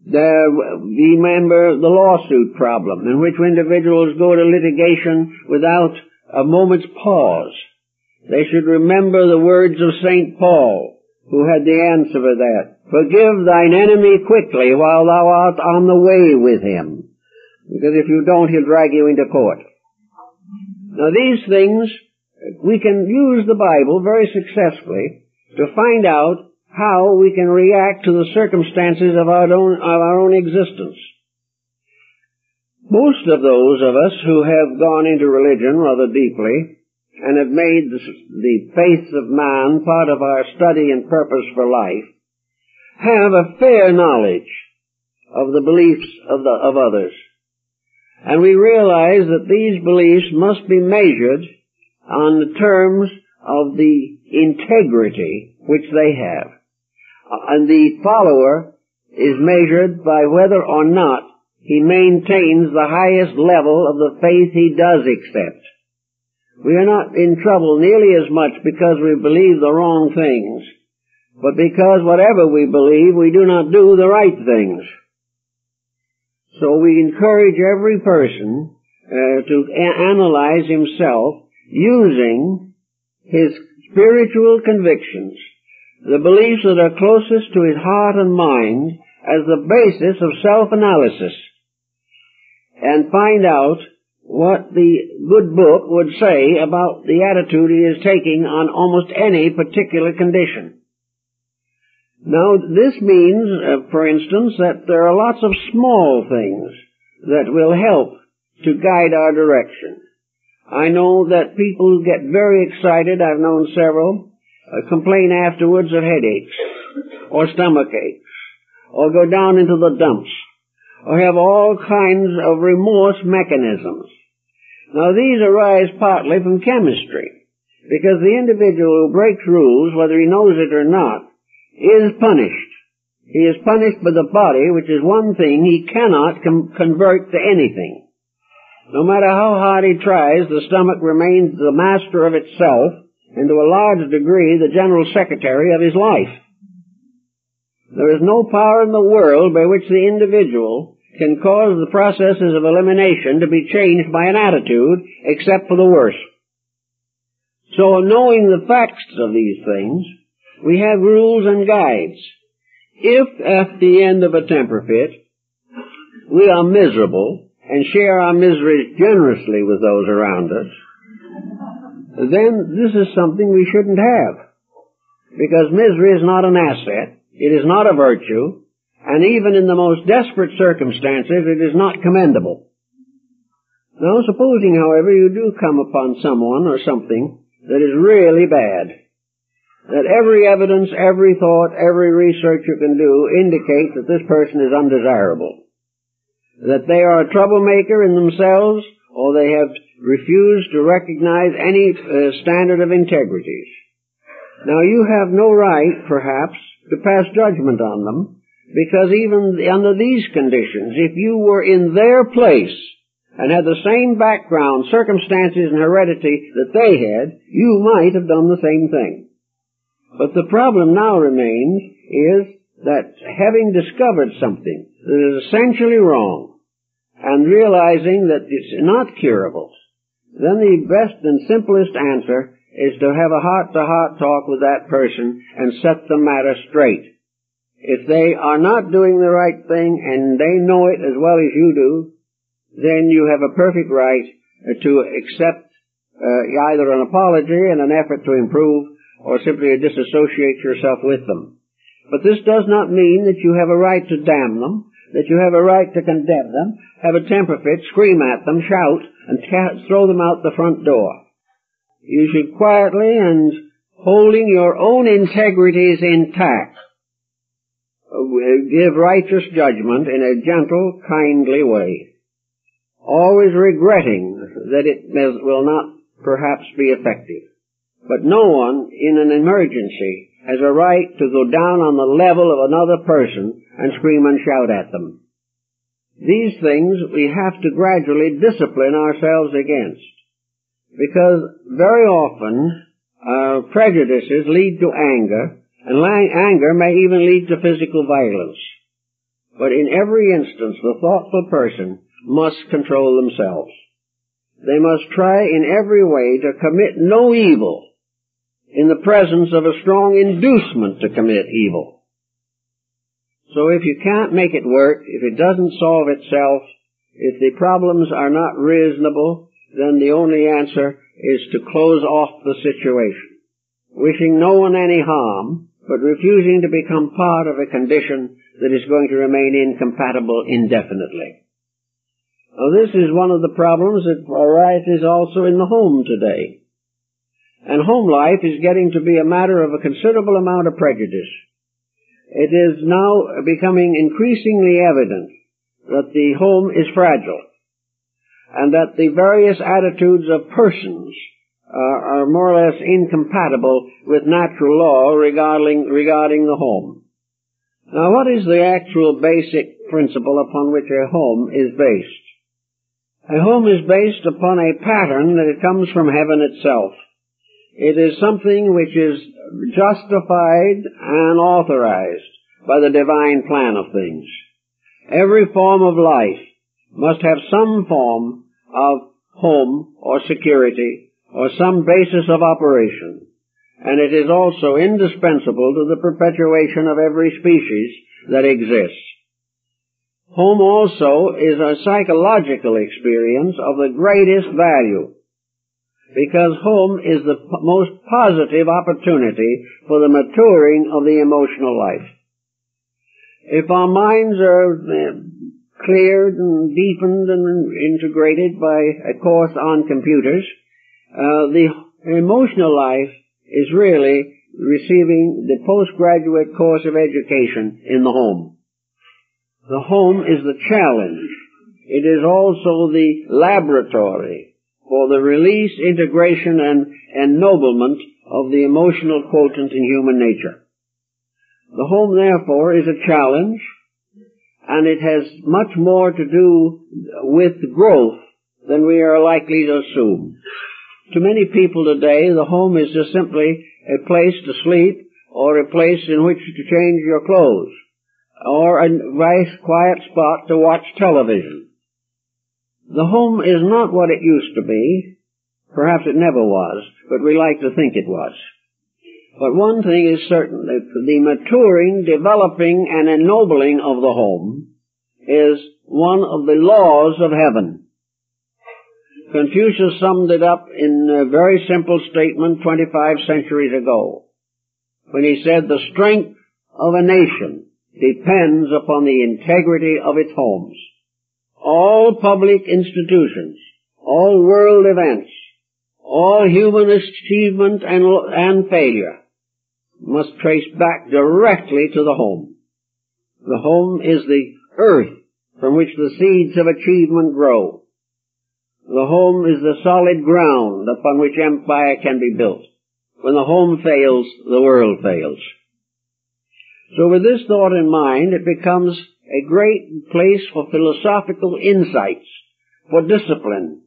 S2: Remember the lawsuit problem, in which individuals go to litigation without a moment's pause. They should remember the words of St. Paul, who had the answer for that. Forgive thine enemy quickly while thou art on the way with him, because if you don't, he'll drag you into court. Now these things, we can use the Bible very successfully to find out how we can react to the circumstances of our own existence. Most of those of us who have gone into religion rather deeply and have made the faith of man part of our study and purpose for life have a fair knowledge of the beliefs of others. And we realize that these beliefs must be measured on the terms of the integrity which they have. And the follower is measured by whether or not he maintains the highest level of the faith he does accept. We are not in trouble nearly as much because we believe the wrong things, but because whatever we believe, we do not do the right things. So we encourage every person to analyze himself using his spiritual convictions, the beliefs that are closest to his heart and mind, as the basis of self-analysis, and find out what the good book would say about the attitude he is taking on almost any particular condition. Now, this means, for instance, that there are lots of small things that will help to guide our direction. I know that people who get very excited, I've known several, complain afterwards of headaches, or stomach aches, or go down into the dumps, or have all kinds of remorse mechanisms. Now, these arise partly from chemistry, because the individual who breaks rules, whether he knows it or not, is punished. He is punished by the body, which is one thing he cannot convert to anything. No matter how hard he tries, the stomach remains the master of itself, and to a large degree the general secretary of his life. There is no power in the world by which the individual can cause the processes of elimination to be changed by an attitude, except for the worse. So, knowing the facts of these things, we have rules and guides. If at the end of a temper fit we are miserable and share our miseries generously with those around us, then this is something we shouldn't have. Because misery is not an asset, it is not a virtue, and even in the most desperate circumstances it is not commendable. Now, supposing, however, you do come upon someone or something that is really bad, that every evidence, every thought, every research you can do indicates that this person is undesirable, that they are a troublemaker in themselves, or they have refused to recognize any standard of integrity. Now, you have no right, perhaps, to pass judgment on them, because even under these conditions, if you were in their place and had the same background, circumstances, and heredity that they had, you might have done the same thing. But the problem now remains is that having discovered something that is essentially wrong and realizing that it's not curable, then the best and simplest answer is to have a heart-to-heart talk with that person and set the matter straight. If they are not doing the right thing and they know it as well as you do, then you have a perfect right to accept either an apology and an effort to improve, or simply to disassociate yourself with them. But this does not mean that you have a right to damn them, that you have a right to condemn them, have a temper fit, scream at them, shout, and throw them out the front door. You should quietly and holding your own integrities intact, give righteous judgment in a gentle, kindly way, always regretting that it will not perhaps be effective. But no one in an emergency has a right to go down on the level of another person and scream and shout at them. These things we have to gradually discipline ourselves against, because very often prejudices lead to anger, and anger may even lead to physical violence. But in every instance, the thoughtful person must control themselves. They must try in every way to commit no evil in the presence of a strong inducement to commit evil. So if you can't make it work, if it doesn't solve itself, if the problems are not reasonable, then the only answer is to close off the situation, wishing no one any harm, but refusing to become part of a condition that is going to remain incompatible indefinitely. Now, this is one of the problems that arises also in the home today. And home life is getting to be a matter of a considerable amount of prejudice. It is now becoming increasingly evident that the home is fragile, and that the various attitudes of persons are more or less incompatible with natural law regarding the home. Now, what is the actual basic principle upon which a home is based? A home is based upon a pattern that it comes from heaven itself. It is something which is justified and authorized by the divine plan of things. Every form of life must have some form of home or security or some basis of operation, and it is also indispensable to the perpetuation of every species that exists. Home also is a psychological experience of the greatest value, because home is the most positive opportunity for the maturing of the emotional life. If our minds are cleared and deepened and integrated by a course on computers, the emotional life is really receiving the postgraduate course of education in the home. The home is the challenge. It is also the laboratory for the release, integration, and ennoblement of the emotional quotient in human nature. The home, therefore, is a challenge, and it has much more to do with growth than we are likely to assume. To many people today, the home is just simply a place to sleep, or a place in which to change your clothes, or a nice quiet spot to watch television. The home is not what it used to be. Perhaps it never was, but we like to think it was. But one thing is certain, that the maturing, developing, and ennobling of the home is one of the laws of heaven. Confucius summed it up in a very simple statement 25 centuries ago, when he said, "The strength of a nation depends upon the integrity of its homes. All public institutions, all world events, all human achievement and failure must trace back directly to the home. The home is the earth from which the seeds of achievement grow. The home is the solid ground upon which empire can be built. When the home fails, the world fails." So with this thought in mind, it becomes a great place for philosophical insights, for discipline.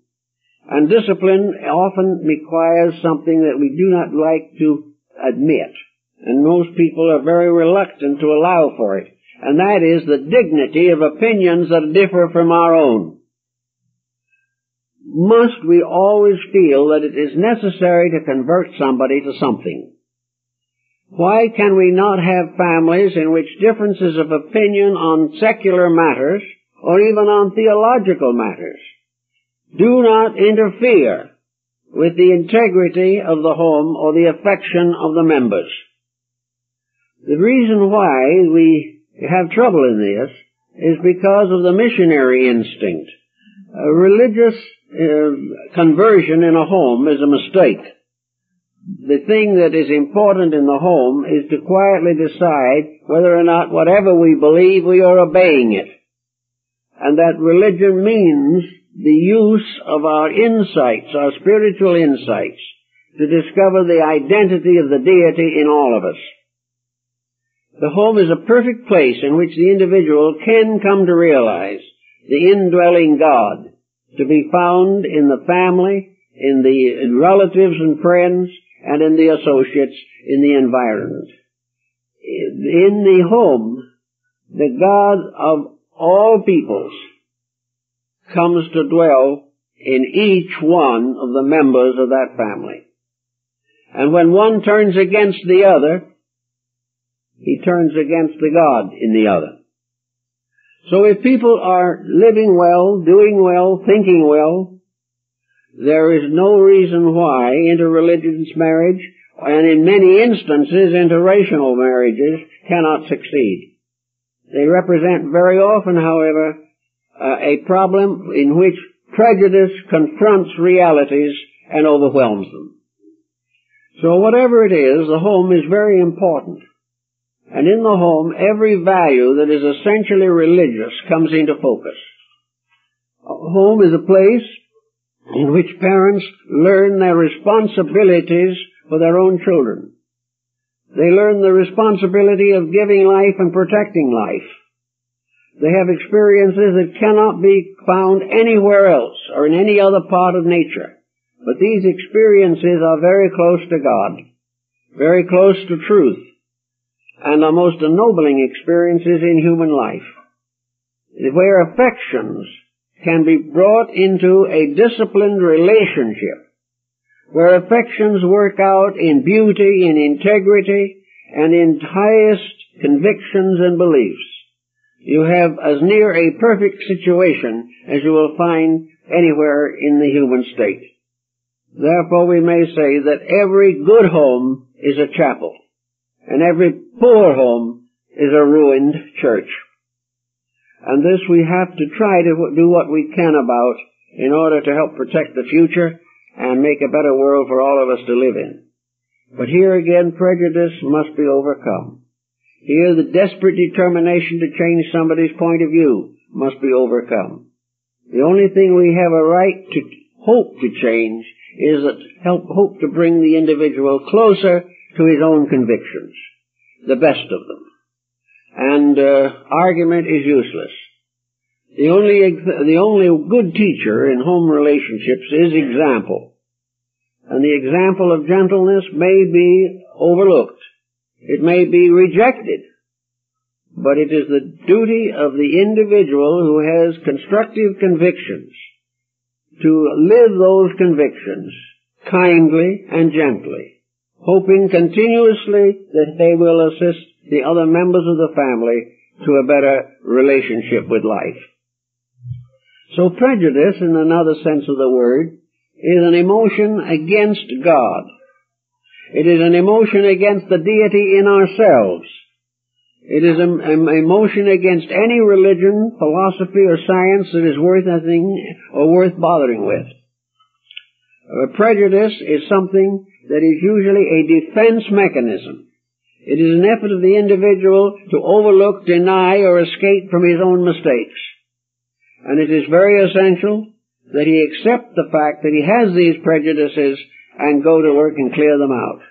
S2: And discipline often requires something that we do not like to admit, and most people are very reluctant to allow for it, and that is the dignity of opinions that differ from our own. Must we always feel that it is necessary to convert somebody to something? Why can we not have families in which differences of opinion on secular matters, or even on theological matters, do not interfere with the integrity of the home or the affection of the members? The reason why we have trouble in this is because of the missionary instinct. A religious conversion in a home is a mistake. The thing that is important in the home is to quietly decide whether or not whatever we believe, we are obeying it. And that religion means the use of our insights, our spiritual insights, to discover the identity of the deity in all of us. The home is a perfect place in which the individual can come to realize the indwelling God, to be found in the family, in the relatives and friends, and in the associates in the environment. In the home, the God of all peoples comes to dwell in each one of the members of that family. And when one turns against the other, he turns against the God in the other. So if people are living well, doing well, thinking well, there is no reason why interreligious marriage, and in many instances interracial marriages, cannot succeed. They represent very often, however, a problem in which prejudice confronts realities and overwhelms them. So whatever it is, the home is very important. And in the home, every value that is essentially religious comes into focus. A home is a place in which parents learn their responsibilities for their own children. They learn the responsibility of giving life and protecting life. They have experiences that cannot be found anywhere else or in any other part of nature. But these experiences are very close to God, very close to truth, and are most ennobling experiences in human life, where affections can be brought into a disciplined relationship, where affections work out in beauty, in integrity, and in highest convictions and beliefs. You have as near a perfect situation as you will find anywhere in the human state. Therefore we may say that every good home is a chapel, and every poor home is a ruined church. And this we have to try to do what we can about in order to help protect the future and make a better world for all of us to live in. But here again, prejudice must be overcome. Here the desperate determination to change somebody's point of view must be overcome. The only thing we have a right to hope to change is that hope to bring the individual closer to his own convictions, the best of them. And argument is useless. The only good teacher in home relationships is example. And the example of gentleness may be overlooked. It may be rejected. But it is the duty of the individual who has constructive convictions to live those convictions kindly and gently, hoping continuously that they will assist the other members of the family to a better relationship with life. So prejudice, in another sense of the word, is an emotion against God. It is an emotion against the deity in ourselves. It is an emotion against any religion, philosophy, or science that is worth anything or worth bothering with. Prejudice is something that is usually a defense mechanism. It is an effort of the individual to overlook, deny, or escape from his own mistakes. And it is very essential that he accept the fact that he has these prejudices and go to work and clear them out.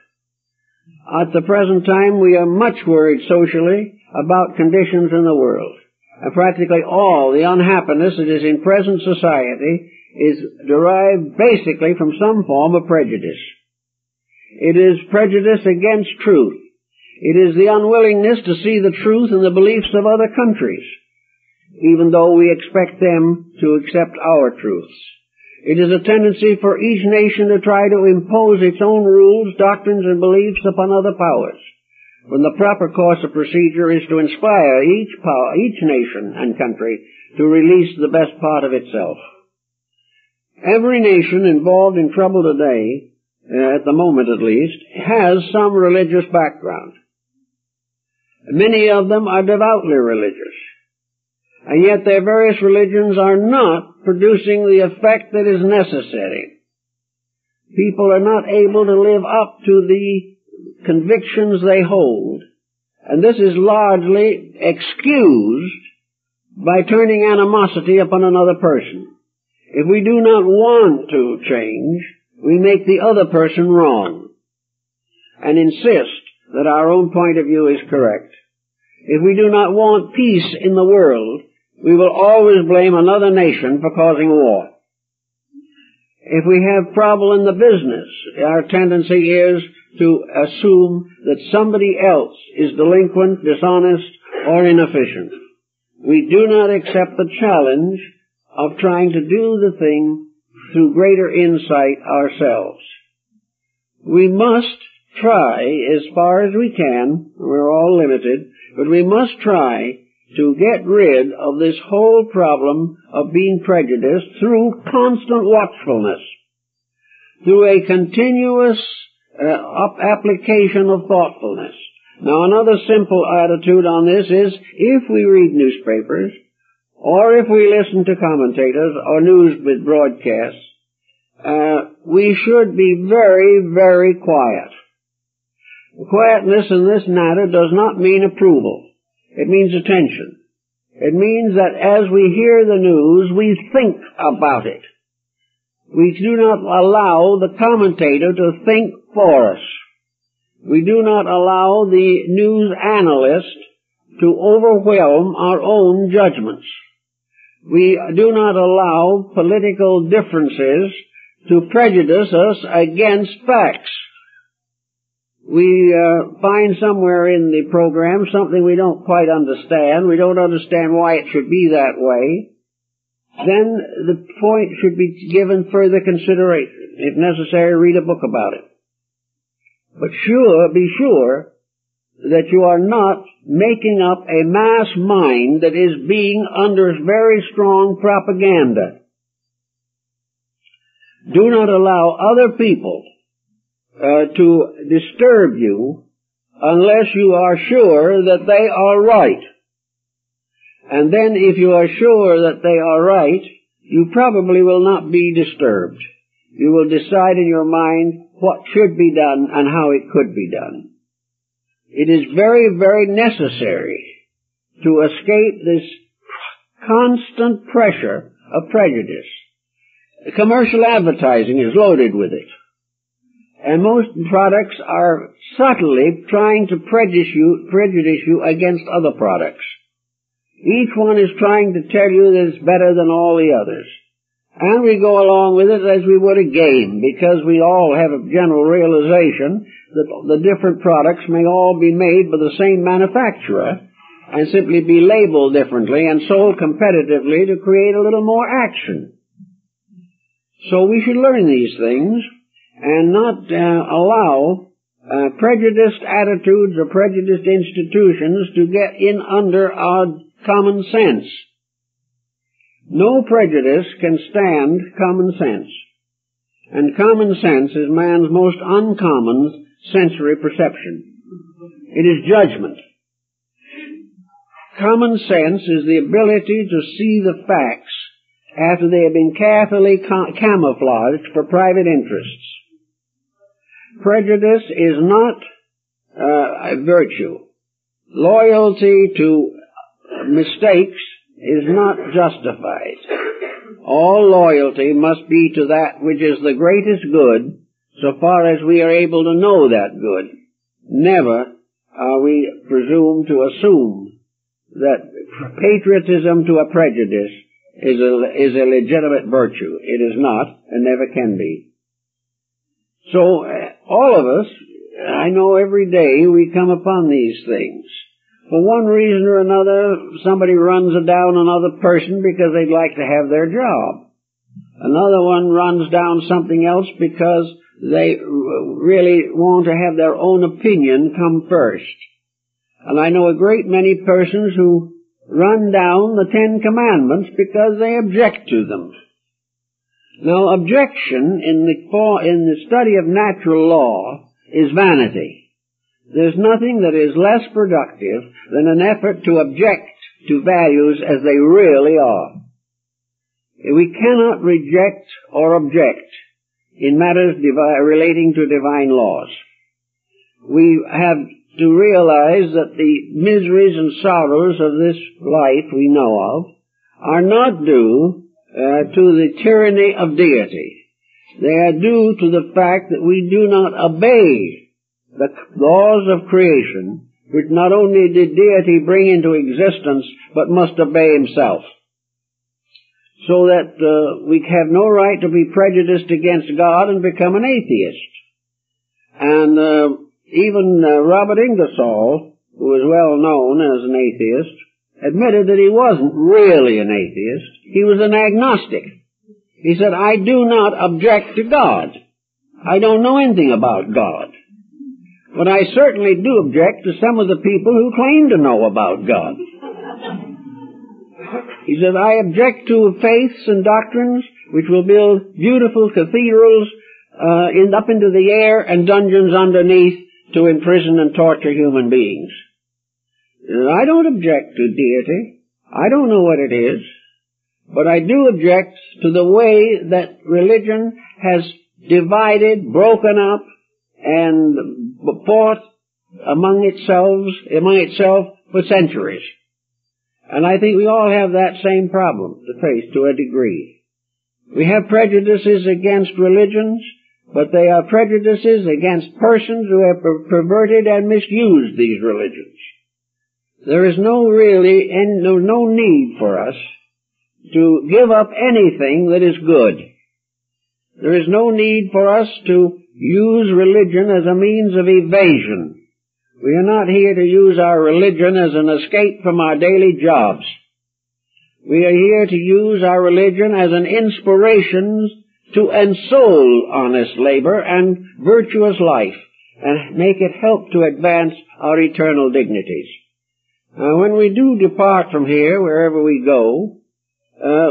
S2: At the present time, we are much worried socially about conditions in the world. And practically all the unhappiness that is in present society is derived basically from some form of prejudice. It is prejudice against truth. It is the unwillingness to see the truth in the beliefs of other countries, even though we expect them to accept our truths. It is a tendency for each nation to try to impose its own rules, doctrines, and beliefs upon other powers, when the proper course of procedure is to inspire each nation and country to release the best part of itself. Every nation involved in trouble today, at the moment at least, has some religious background. Many of them are devoutly religious. And yet their various religions are not producing the effect that is necessary. People are not able to live up to the convictions they hold, and this is largely excused by turning animosity upon another person. If we do not want to change, we make the other person wrong and insist that our own point of view is correct. If we do not want peace in the world, we will always blame another nation for causing war. If we have trouble in the business, our tendency is to assume that somebody else is delinquent, dishonest, or inefficient. We do not accept the challenge of trying to do the thing through greater insight ourselves. We must try as far as we can, we're all limited, but we must try to get rid of this whole problem of being prejudiced through constant watchfulness, through a continuous application of thoughtfulness. Now, another simple attitude on this is, if we read newspapers, or if we listen to commentators or news broadcasts, we should be very, very quiet. Quietness in this matter does not mean approval. It means attention. It means that as we hear the news, we think about it. We do not allow the commentator to think for us. We do not allow the news analyst to overwhelm our own judgments. We do not allow political differences to prejudice us against facts. We find somewhere in the program something we don't quite understand. We don't understand why it should be that way. Then the point should be given further consideration. If necessary, read a book about it. But be sure that you are not making up a mass mind that is being under very strong propaganda. Do not allow other people to disturb you unless you are sure that they are right. And then if you are sure that they are right, you probably will not be disturbed. You will decide in your mind what should be done and how it could be done. It is very, very necessary to escape this constant pressure of prejudice. Commercial advertising is loaded with it. And most products are subtly trying to prejudice you against other products. Each one is trying to tell you that it's better than all the others. And we go along with it as we would a game, because we all have a general realization that the different products may all be made by the same manufacturer and simply be labeled differently and sold competitively to create a little more action. So we should learn these things and not allow prejudiced attitudes or prejudiced institutions to get in under our common sense. No prejudice can stand common sense. And common sense is man's most uncommon sensory perception. It is judgment. Common sense is the ability to see the facts after they have been carefully camouflaged for private interests. Prejudice is not a virtue. Loyalty to mistakes is not justified. All loyalty must be to that which is the greatest good, so far as we are able to know that good. Never are we presumed to assume that patriotism to a prejudice is a legitimate virtue. It is not, and never can be. So, all of us, I know every day we come upon these things. For one reason or another, somebody runs down another person because they'd like to have their job. Another one runs down something else because they really want to have their own opinion come first. And I know a great many persons who run down the 10 Commandments because they object to them. Now, objection in the study of natural law is vanity. There's nothing that is less productive than an effort to object to values as they really are. We cannot reject or object in matters relating to divine laws. We have to realize that the miseries and sorrows of this life we know of are not due to the tyranny of deity. They are due to the fact that we do not obey the laws of creation, which not only did deity bring into existence, but must obey himself. So that we have no right to be prejudiced against God and become an atheist. And even Robert Ingersoll, who was well known as an atheist, admitted that he wasn't really an atheist. He was an agnostic. He said, I do not object to God. I don't know anything about God. But I certainly do object to some of the people who claim to know about God. He said, I object to faiths and doctrines which will build beautiful cathedrals up into the air and dungeons underneath to imprison and torture human beings. I don't object to deity. I don't know what it is, but I do object to the way that religion has divided, broken up, and fought among itself for centuries. And I think we all have that same problem to face to a degree. We have prejudices against religions, but they are prejudices against persons who have perverted and misused these religions. There is no need for us to give up anything that is good. There is no need for us to use religion as a means of evasion. We are not here to use our religion as an escape from our daily jobs. We are here to use our religion as an inspiration to ensoul honest labor and virtuous life, and make it help to advance our eternal dignities. When we do depart from here, wherever we go,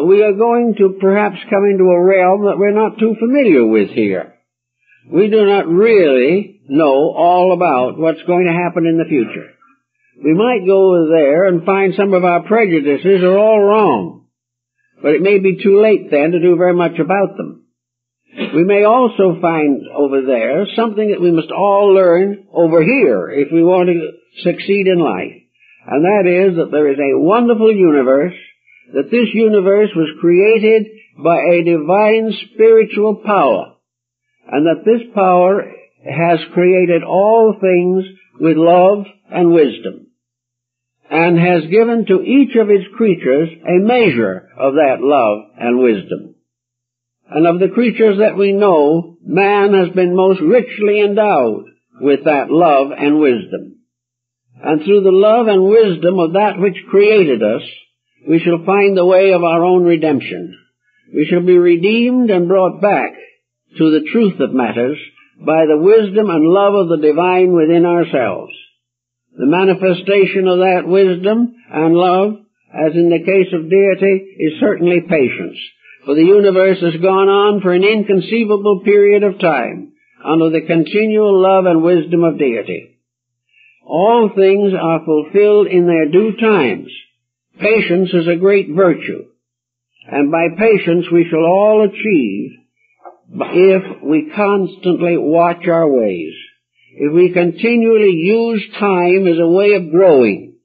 S2: we are going to perhaps come into a realm that we're not too familiar with here. We do not really know all about what's going to happen in the future. We might go over there and find some of our prejudices are all wrong, but it may be too late then to do very much about them. We may also find over there something that we must all learn over here if we want to succeed in life. And that is that there is a wonderful universe, that this universe was created by a divine spiritual power, and that this power has created all things with love and wisdom, and has given to each of its creatures a measure of that love and wisdom. And of the creatures that we know, man has been most richly endowed with that love and wisdom. And through the love and wisdom of that which created us, we shall find the way of our own redemption. We shall be redeemed and brought back to the truth of matters by the wisdom and love of the divine within ourselves. The manifestation of that wisdom and love, as in the case of deity, is certainly patience. For the universe has gone on for an inconceivable period of time under the continual love and wisdom of deity. All things are fulfilled in their due times. Patience is a great virtue, and by patience we shall all achieve if we constantly watch our ways, if we continually use time as a way of growing,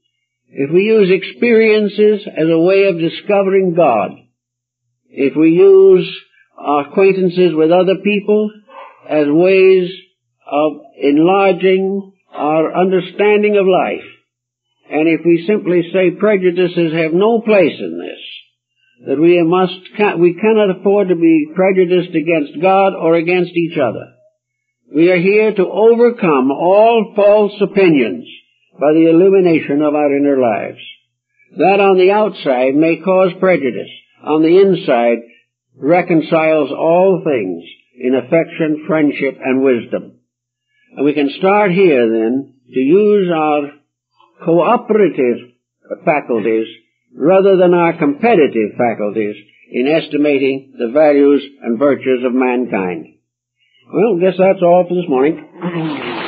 S2: if we use experiences as a way of discovering God, if we use our acquaintances with other people as ways of enlarging our understanding of life, and if we simply say prejudices have no place in this, that we cannot afford to be prejudiced against God or against each other. We are here to overcome all false opinions by the illumination of our inner lives. That on the outside may cause prejudice, on the inside reconciles all things in affection, friendship, and wisdom. And we can start here then to use our cooperative faculties rather than our competitive faculties in estimating the values and virtues of mankind. Well, I guess that's all for this morning.